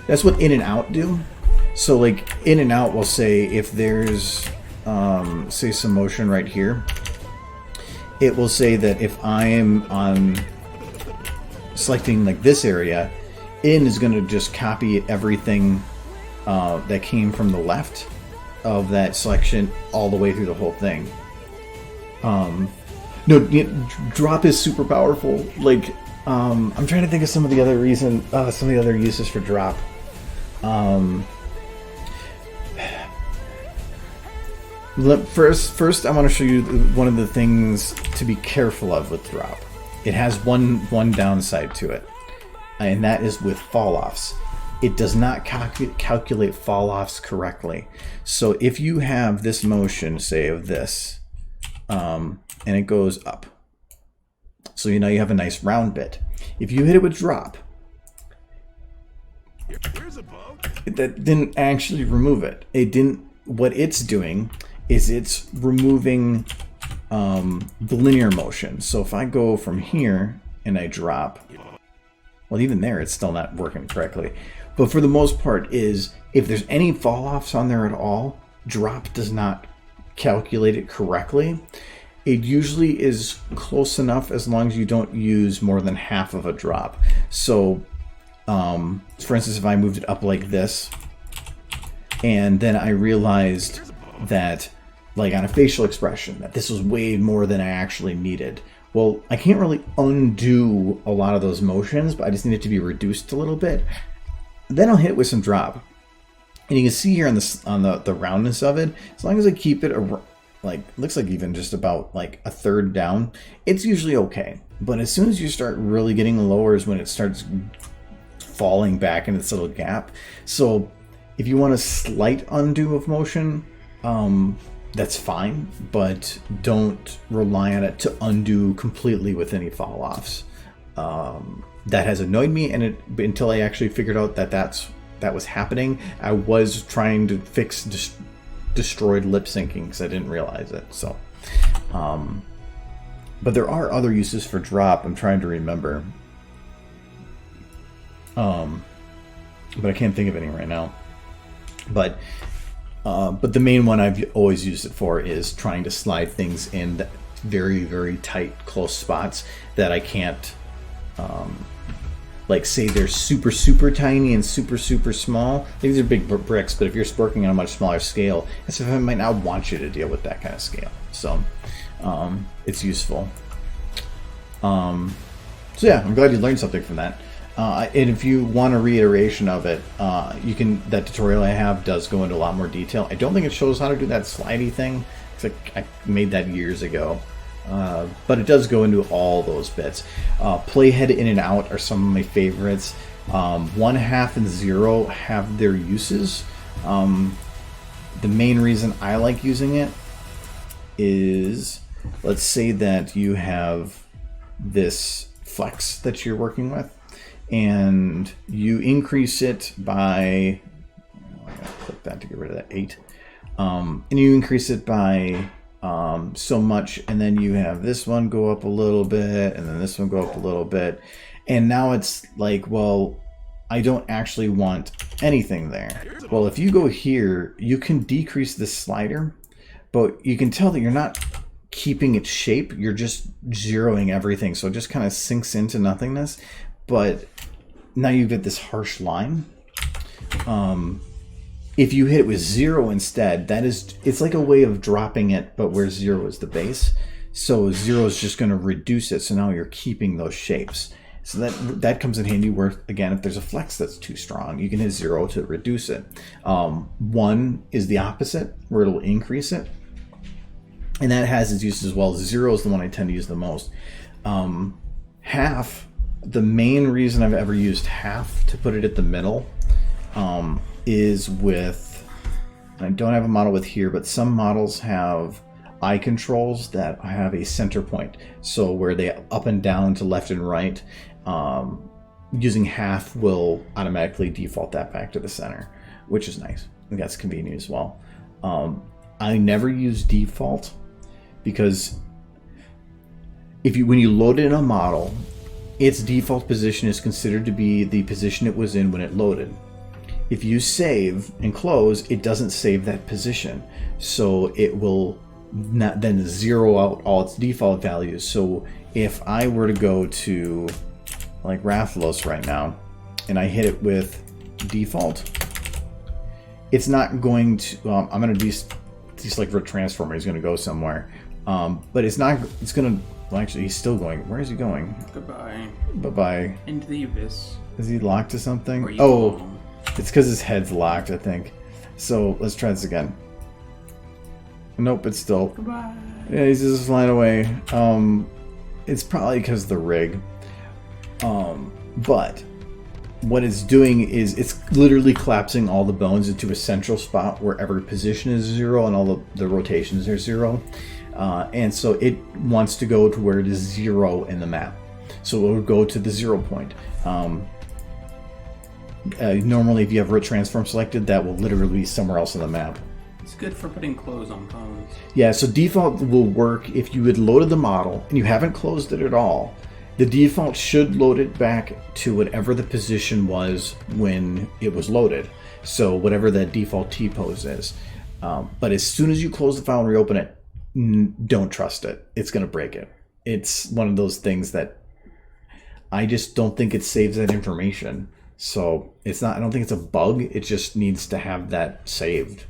Speaker 1: That's what in and out do. So like in and out will say if there's say some motion right here, it will say that if I am on selecting like this area, in is going to just copy everything that came from the left of that selection all the way through the whole thing. Drop is super powerful. Like I'm trying to think of some of the other uses for drop. First, I want to show you one of the things to be careful of with drop. It has one downside to it, and that is with fall-offs. It does not calculate fall-offs correctly. So if you have this motion, say of this, and it goes up, so you have a nice round bit. If you hit it with drop, that didn't actually remove it. It didn't. What it's doing is it's removing the linear motion. So if I go from here and I drop, well, even there, it's still not working correctly. But for the most part is, if there's any fall-offs on there at all, drop does not calculate it correctly. It usually is close enough as long as you don't use more than half of a drop. So, for instance, if I moved it up like this, and then I realized that, like on a facial expression, that this was way more than I actually needed. Well, I can't really undo a lot of those motions, but I just need it to be reduced a little bit. Then I'll hit it with some drop. And you can see here on the roundness of it, as long as I keep it looks like even just about like a third down, it's usually okay. But as soon as you start really getting lower is when it starts falling back into this little gap. So if you want a slight undo of motion, that's fine, but don't rely on it to undo completely with any fall-offs. That has annoyed me, and until I actually figured out that was happening, I was trying to fix destroyed lip syncing because I didn't realize it. So, but there are other uses for drop. I'm trying to remember, but I can't think of any right now. But the main one I've always used it for is trying to slide things in very, very tight, close spots that I can't, like say they're super, super tiny and super, super small. These are big bricks, but if you're working on a much smaller scale, SFM might not want you to deal with that kind of scale. So it's useful. So yeah, I'm glad you learned something from that. And if you want a reiteration of it, that tutorial I have does go into a lot more detail. I don't think it shows how to do that slidey thing, because I made that years ago. But it does go into all those bits. Playhead in and out are some of my favorites. 1/2 and 0 have their uses. The main reason I like using it is, let's say that you have this flex that you're working with, and you increase it by, click that to get rid of that 8, and you increase it by so much, and then you have this one go up a little bit, and then this one go up a little bit, and now it's like, well, I don't actually want anything there. Well, if you go here, you can decrease this slider, but you can tell that you're not keeping its shape, you're just zeroing everything. So it just kind of sinks into nothingness. But now you get this harsh line. If you hit it with 0 instead, it's like a way of dropping it, but where 0 is the base. So 0 is just going to reduce it. So now you're keeping those shapes. So that comes in handy where, again, if there's a flex that's too strong, you can hit 0 to reduce it. 1 is the opposite, where it'll increase it. And that has its uses as well. 0 is the one I tend to use the most. Half, the main reason I've ever used half to put it at the middle is with, I don't have a model with here, but some models have eye controls that have a center point. So where they up and down to left and right, using half will automatically default that back to the center, which is nice. I think that's convenient as well. I never use default because when you load in a model, its default position is considered to be the position it was in when it loaded. If you save and close, it doesn't save that position. So it will not then zero out all its default values. So if I were to go to like Rathalos right now and I hit it with default, it's not going to, I'm going to just like for transformer, he's going to go somewhere. But it's going to, well, actually he's still going. Where is he going?
Speaker 4: Goodbye.
Speaker 1: Bye-bye.
Speaker 4: Into the abyss.
Speaker 1: Is he locked to something?
Speaker 4: Or you
Speaker 1: Oh,
Speaker 4: belong.
Speaker 1: it's because his head's locked, I think. So let's try this again. Nope, it's still.
Speaker 4: Goodbye.
Speaker 1: Yeah, he's just flying away. It's probably because of the rig. But what it's doing is it's literally collapsing all the bones into a central spot where every position is 0 and all the rotations are 0. And so it wants to go to where it is 0 in the map. So it will go to the 0 point. Normally, if you have root transform selected, that will literally be somewhere else on the map.
Speaker 4: It's good for putting clothes on phones.
Speaker 1: Yeah, so default will work if you had loaded the model and you haven't closed it at all. The default should load it back to whatever the position was when it was loaded. So whatever that default T-pose is. But as soon as you close the file and reopen it, don't trust it. It's going to break it. It's one of those things that I just don't think it saves that information. So it's not, I don't think it's a bug. It just needs to have that saved.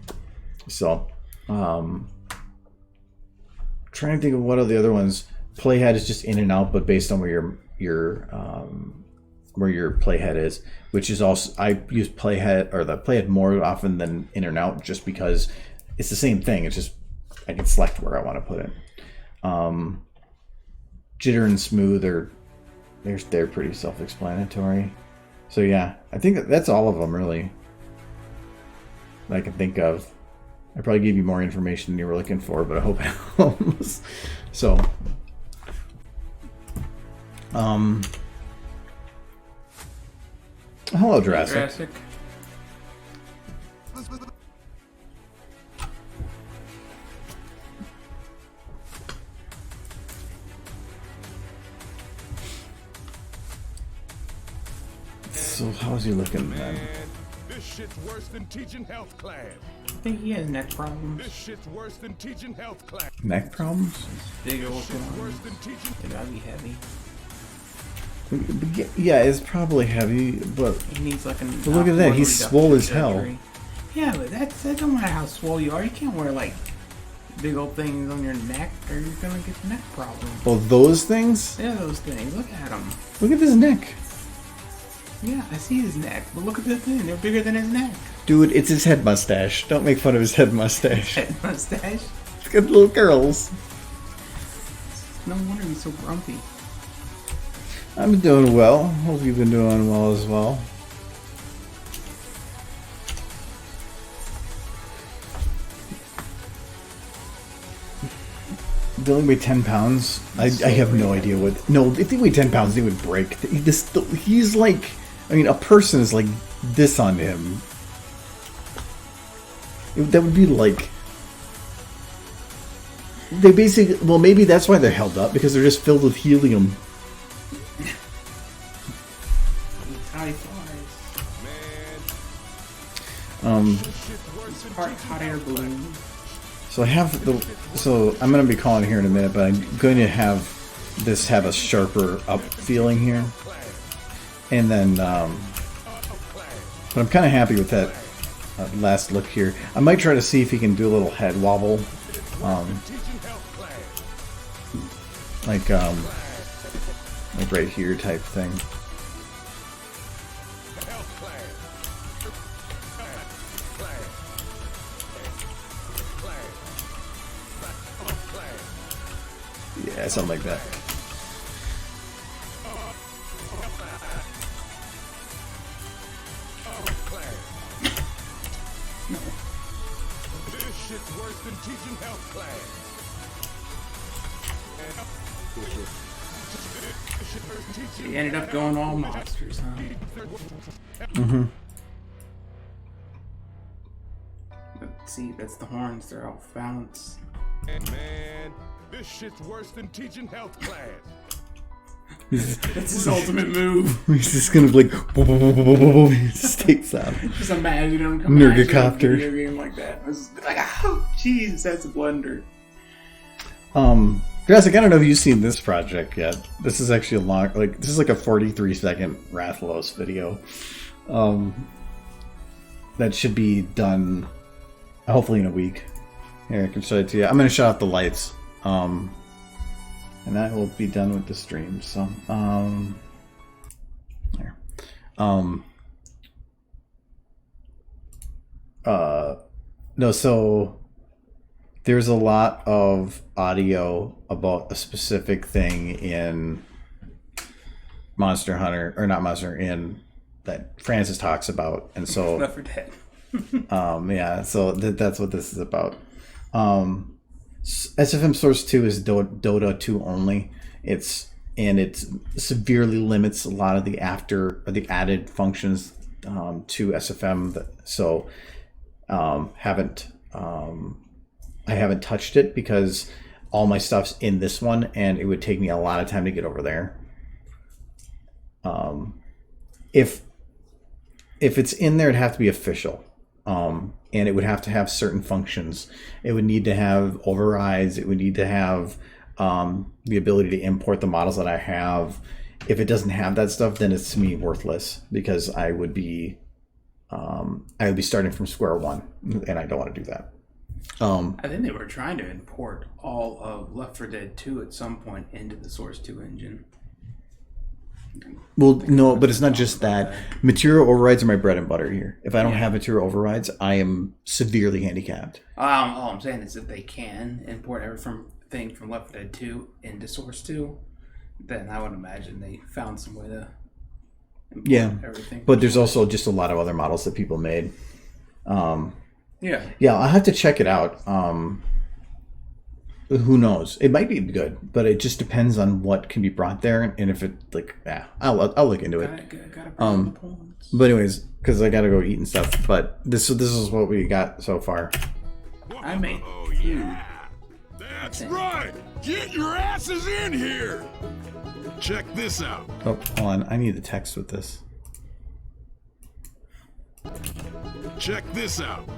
Speaker 1: So, trying to think of what are the other ones. Playhead is just in and out, but based on where your playhead is, which is also, I use playhead or the playhead more often than in and out, just because it's the same thing. It's just I can select where I want to put it. Jitter and smooth they're pretty self-explanatory. So yeah, I think that's all of them really that I can think of. I probably gave you more information than you were looking for, but I hope it helps. So, hello, Jurassic. So, how's he looking, man?
Speaker 2: This shit's worse than teaching health class.
Speaker 4: I think he has neck problems.
Speaker 2: This shit's worse than teaching health class.
Speaker 1: Neck problems?
Speaker 4: Big old
Speaker 2: Shit's worse than teaching.
Speaker 4: They gotta be heavy.
Speaker 1: Yeah, it's probably heavy, but
Speaker 4: He needs like an.
Speaker 1: look at that, he's swole as hell.
Speaker 4: Yeah, but that don't matter how swole you are. You can't wear like big old things on your neck, or you're gonna get neck problems.
Speaker 1: Well, those things?
Speaker 4: Yeah, those things. Look at them.
Speaker 1: Look at his neck.
Speaker 4: Yeah, I see his neck, but look at the thing. They're bigger than his neck.
Speaker 1: Dude, it's his head mustache. Don't make fun of his head mustache.
Speaker 4: Head mustache.
Speaker 1: It's got little curls.
Speaker 4: No wonder he's so grumpy.
Speaker 1: I'm doing well. Hope you've been doing well as well. They only weigh 10 pounds. I have no idea what. No, if they weigh 10 pounds, they would break. He's like. I mean, a person is like this on him. That would be like. They basically. Well, maybe that's why they're held up, because they're just filled with helium.
Speaker 4: High flies.
Speaker 2: Man.
Speaker 4: Hot air balloon.
Speaker 1: So I have the. So I'm going to be calling here in a minute, but I'm going to have this have a sharper up feeling here, and then. But I'm kind of happy with that last look here. I might try to see if he can do a little head wobble, like right here type thing. Yeah, something like that.
Speaker 2: This shit's worse than teaching health class.
Speaker 4: He ended up going all monsters, huh?
Speaker 1: Mm-hmm.
Speaker 4: Let's see, that's the horns. They're all balanced.
Speaker 2: Man, this shit's worse than teaching health class.
Speaker 4: That's his ultimate move.
Speaker 1: He's just gonna like he just takes out.
Speaker 4: Just imagine him coming at you in a
Speaker 1: Nergicopter.
Speaker 4: video game like that. It's just like, oh, jeez, that's a blunder.
Speaker 1: Jurassic, I don't know if you've seen this project yet. This is actually a long, this is like a 43-second Rathalos video. That should be done hopefully in a week. Here, I can show it to you. I'm gonna shut off the lights. And that will be done with the stream. So, there. No, so there's a lot of audio about a specific thing in Monster Hunter, or not Monster, in that Francis talks about, and so
Speaker 4: Left 4 Dead.
Speaker 1: yeah, so that's what this is about. SFM Source 2 is Dota 2 only. It severely limits a lot of the added functions to SFM. So I haven't touched it because all my stuff's in this one, and it would take me a lot of time to get over there. If it's in there, it'd have to be official. And it would have to have certain functions. It would need to have overrides. It would need to have the ability to import the models that I have. If it doesn't have that stuff, then it's to me worthless, because I would be starting from square one, and I don't want to do that.
Speaker 4: I think they were trying to import all of Left 4 Dead 2 at some point into the Source 2 engine.
Speaker 1: Well, no, but it's not just that. Material overrides are my bread and butter here. If I don't have material overrides, I am severely handicapped.
Speaker 4: All I'm saying is that they can import everything from Left 4 Dead 2 into Source 2, then I would imagine they found some way to import everything.
Speaker 1: But there's also just a lot of other models that people made.
Speaker 4: Yeah,
Speaker 1: I'll have to check it out. Who knows? It might be good, but it just depends on what can be brought there, and if it I'll look into it. But anyways, because I gotta go eat and stuff. But this is what we got so far.
Speaker 4: I made
Speaker 2: Oh yeah, that's right. Get your asses in here. Check this out.
Speaker 1: Oh, hold on. I need the text with this.
Speaker 2: Check this out.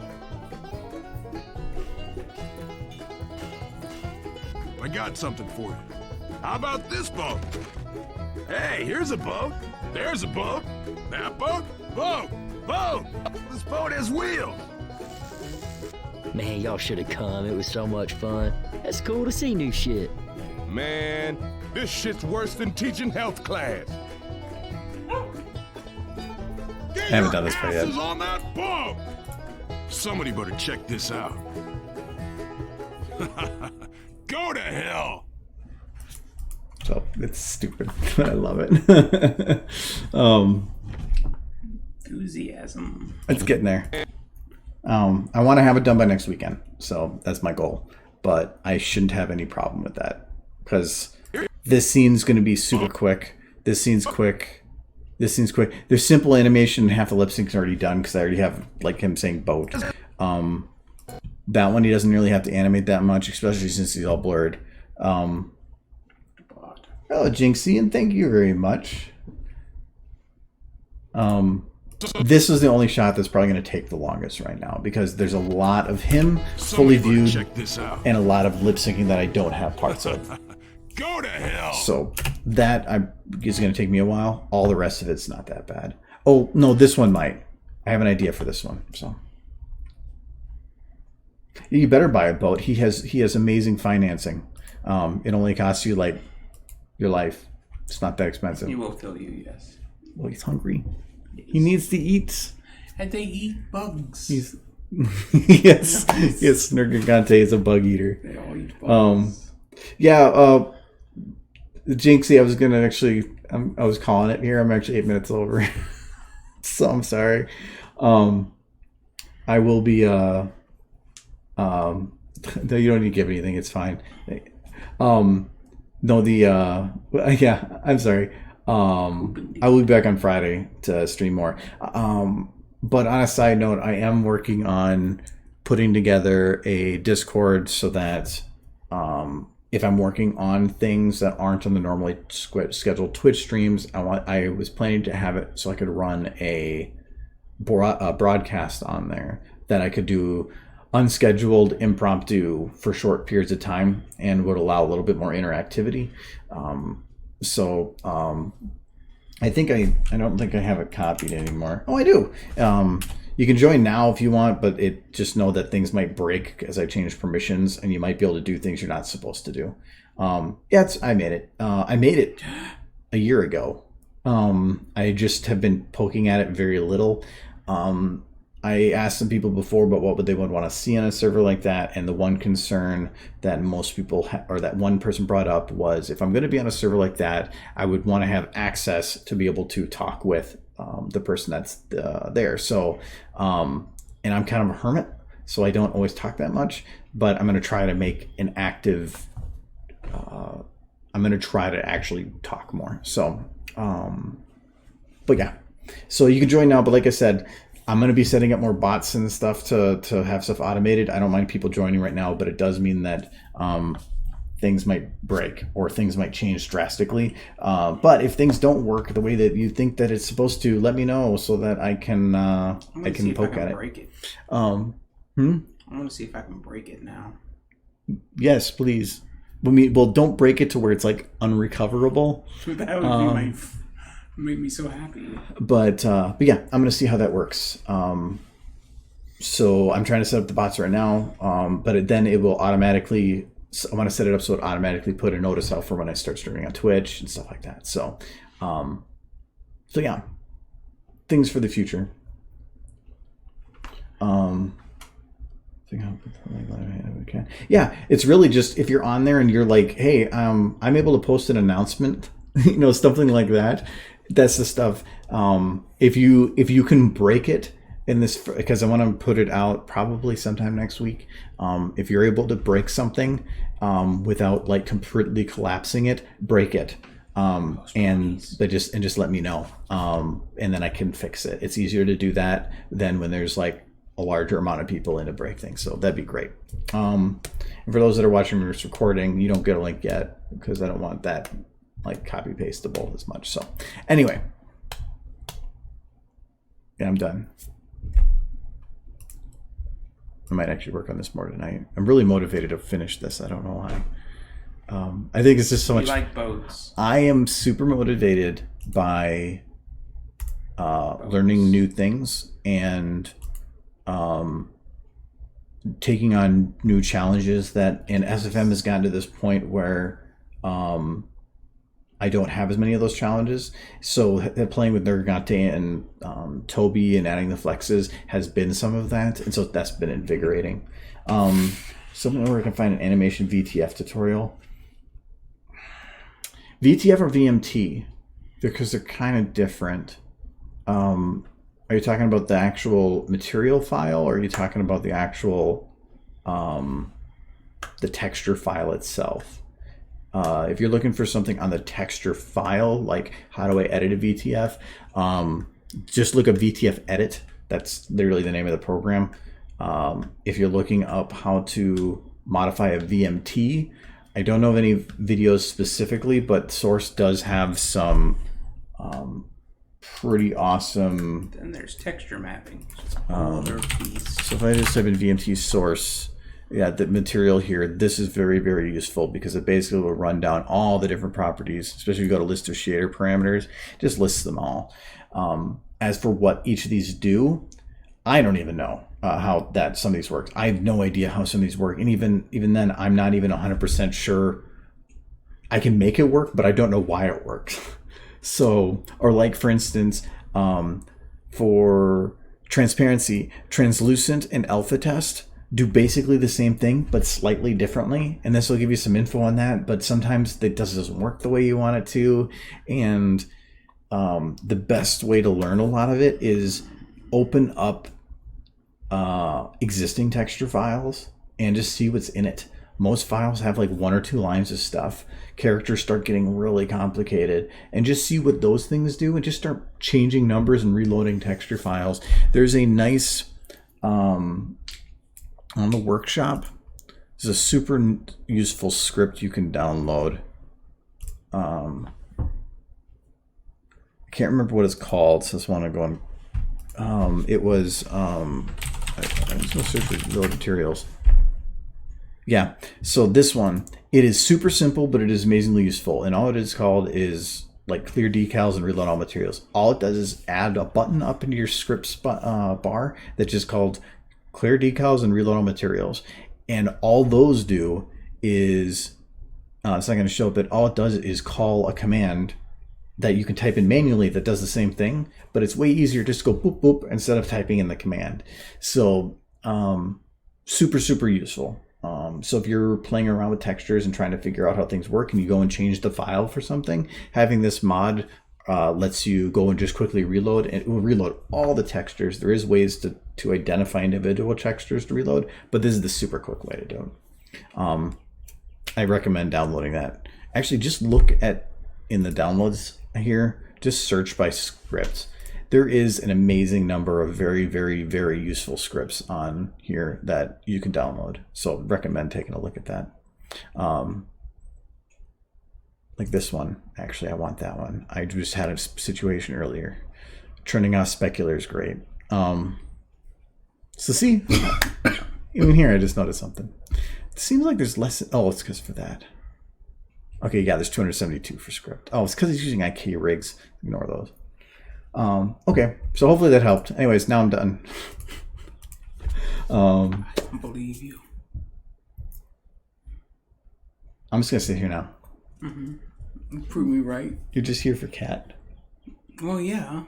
Speaker 2: I got something for you. How about this boat? Hey, here's a boat. There's a boat. That boat. Boat. Boat. This boat has wheels.
Speaker 3: Man, y'all should have come. It was so much fun. It's cool to see new shit.
Speaker 2: Man, this shit's worse than teaching health class. Get
Speaker 1: I haven't
Speaker 2: your
Speaker 1: done this part yet.
Speaker 2: asses on that boat. Somebody better check this out. Go to hell.
Speaker 1: So it's stupid. I love it.
Speaker 4: enthusiasm.
Speaker 1: It's getting there. I want to have it done by next weekend, so that's my goal. But I shouldn't have any problem with that, because this scene's going to be super quick. This scene's quick. This scene's quick. There's simple animation, and half the lip sync's already done because I already have him saying boat. That one he doesn't really have to animate that much, especially since he's all blurred. Hello, Jinxie, and thank you very much. this is the only shot that's probably going to take the longest right now, because there's a lot of him fully viewed
Speaker 2: Check this out.
Speaker 1: and a lot of lip syncing that I don't have parts of.
Speaker 2: Go to hell.
Speaker 1: So that is going to take me a while. All the rest of it's not that bad. Oh no, this one might. I have an idea for this one. So you better buy a boat. He has amazing financing. It only costs you like your life. It's not that expensive.
Speaker 4: He will kill you, yes.
Speaker 1: Well, he's hungry. He needs to eat.
Speaker 4: And they eat bugs.
Speaker 1: He's yes, Snurgigante is a bug eater.
Speaker 4: They all eat bugs.
Speaker 1: Yeah. Jinxie, I was gonna actually. I was calling it here. I'm actually 8 minutes over, so I'm sorry. I will be. No, you don't need to give anything. It's fine. No, yeah. I'm sorry. I will be back on Friday to stream more. But on a side note, I am working on putting together a Discord so that if I'm working on things that aren't on the normally scheduled Twitch streams, I was planning to have it so I could run a broadcast on there that I could do unscheduled, impromptu for short periods of time, and would allow a little bit more interactivity. I think I don't think I have it copied anymore. Oh, I do. You can join now if you want, but just know that things might break as I change permissions, and you might be able to do things you're not supposed to do. I made it. I made it a year ago. I just have been poking at it very little. I asked some people before about what they would want to see on a server like that, and the one concern that most people or that one person brought up was, if I'm going to be on a server like that, I would want to have access to be able to talk with the person that's there. So, and I'm kind of a hermit, so I don't always talk that much, but I'm going to try to make an active. I'm going to try to actually talk more. So, but yeah, so you can join now. But like I said, I'm going to be setting up more bots and stuff to have stuff automated. I don't mind people joining right now, but it does mean that things might break or things might change drastically. But if things don't work the way that you think that it's supposed to, let me know so that I can poke at it.
Speaker 4: Break it.
Speaker 1: I
Speaker 4: want to see if I can break it now.
Speaker 1: Yes, please. Well, don't break it to where it's like unrecoverable.
Speaker 4: That would be make me so happy.
Speaker 1: But yeah, I'm gonna see how that works. So I'm trying to set up the bots right now, but then it will automatically. I want to set it up so it automatically put a notice out for when I start streaming on Twitch and stuff like that. So, yeah, things for the future. Yeah, it's really just if you're on there and you're like, hey, I'm able to post an announcement, something like that. That's the stuff. If you can break it in this, because I want to put it out probably sometime next week. If you're able to break something without like completely collapsing it, break it. And just let me know. And then I can fix it. It's easier to do that than when there's like a larger amount of people in to break things. So that'd be great. And for those that are watching this recording, you don't get a link yet because I don't want that like copy pastable as much. So anyway, yeah, I'm done. I might actually work on this more tonight. I'm really motivated to finish this. I don't know why. I think it's just so much.
Speaker 4: You like boats.
Speaker 1: I am super motivated by learning new things and taking on new challenges and SFM has gotten to this point where I don't have as many of those challenges. So playing with Nergigante and Toby and adding the flexes has been some of that. And so that's been invigorating. Something where I can find an animation VTF tutorial. VTF or VMT? Because they're kind of different. Are you talking about the actual material file, or are you talking about the actual the texture file itself? If you're looking for something on the texture file, like how do I edit a VTF, just look up VTF edit. That's literally the name of the program. If you're looking up how to modify a VMT, I don't know of any videos specifically, but Source does have some pretty awesome.
Speaker 4: Then there's texture mapping, which is a whole other piece.
Speaker 1: So if I just type in VMT source, yeah, the material here, this is very, very useful because it basically will run down all the different properties, especially if you go to list of shader parameters, just lists them all. As for what each of these do, I don't even know how that some of these works. I have no idea how some of these work. And even then, I'm not even 100% sure. I can make it work, but I don't know why it works. So, or like for instance, for transparency, translucent and alpha test do basically the same thing, but slightly differently. And this will give you some info on that, but sometimes it doesn't work the way you want it to. And the best way to learn a lot of it is open up existing texture files and just see what's in it. Most files have like 1 or 2 lines of stuff. Characters start getting really complicated, and just see what those things do and just start changing numbers and reloading texture files. There's a nice on the workshop, there's a super useful script you can download. I can't remember what it's called, so I just want to go on. It was I'm just going to search for real materials. Yeah, so this one, it is super simple, but it is amazingly useful. And all it is called is like clear decals and reload all materials. All it does is add a button up into your scripts bar that's just called clear decals and reload all materials. And all those do is, it's not going to show up, but all it does is call a command that you can type in manually that does the same thing, but it's way easier just to go boop, boop, instead of typing in the command. So super, super useful. So if you're playing around with textures and trying to figure out how things work and you go and change the file for something, having this mod lets you go and just quickly reload, and it will reload all the textures. There is ways to identify individual textures to reload, but this is the super quick way to do it. I recommend downloading that. Actually, just look at in the downloads here, just search by scripts. There is an amazing number of very, very, very useful scripts on here that you can download. So recommend taking a look at that. Like this one, actually, I want that one. I just had a situation earlier. Turning off specular is great. So see, even here, I just noticed something. It seems like there's less. Oh, it's because for that. Okay, yeah, there's 272 for script. Oh, it's because he's using IK rigs. Ignore those. Okay, so hopefully that helped. Anyways, now I'm done.
Speaker 4: I don't believe you.
Speaker 1: I'm just gonna sit here now.
Speaker 4: Prove me right.
Speaker 1: You're just here for Cat.
Speaker 4: Well, yeah.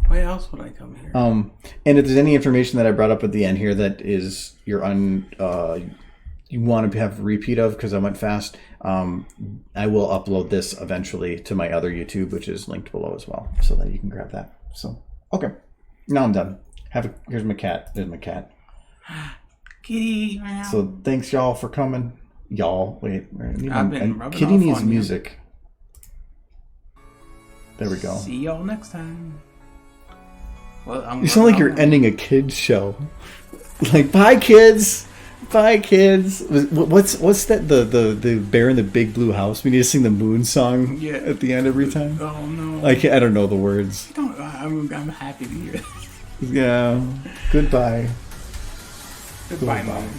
Speaker 4: Why else would I come here?
Speaker 1: And if there's any information that I brought up at the end here that is you want to have a repeat of because I went fast, I will upload this eventually to my other YouTube, which is linked below as well, so that you can grab that. So, okay. Now I'm done. Here's my cat. There's my cat.
Speaker 4: Kitty.
Speaker 1: So thanks y'all for coming. Y'all, wait.
Speaker 4: I've been rubbing
Speaker 1: Kitty
Speaker 4: off
Speaker 1: needs
Speaker 4: on you.
Speaker 1: music. There we go.
Speaker 4: See y'all next time. Well,
Speaker 1: You sound like you're ending a kid's show. Like, bye kids. Bye kids. What's that? The Bear in the Big Blue House. We need to sing the Moon song at the end every time.
Speaker 4: Oh no!
Speaker 1: I don't know the words.
Speaker 4: I'm happy to hear it.
Speaker 1: Yeah. Goodbye.
Speaker 4: Goodbye, Mom.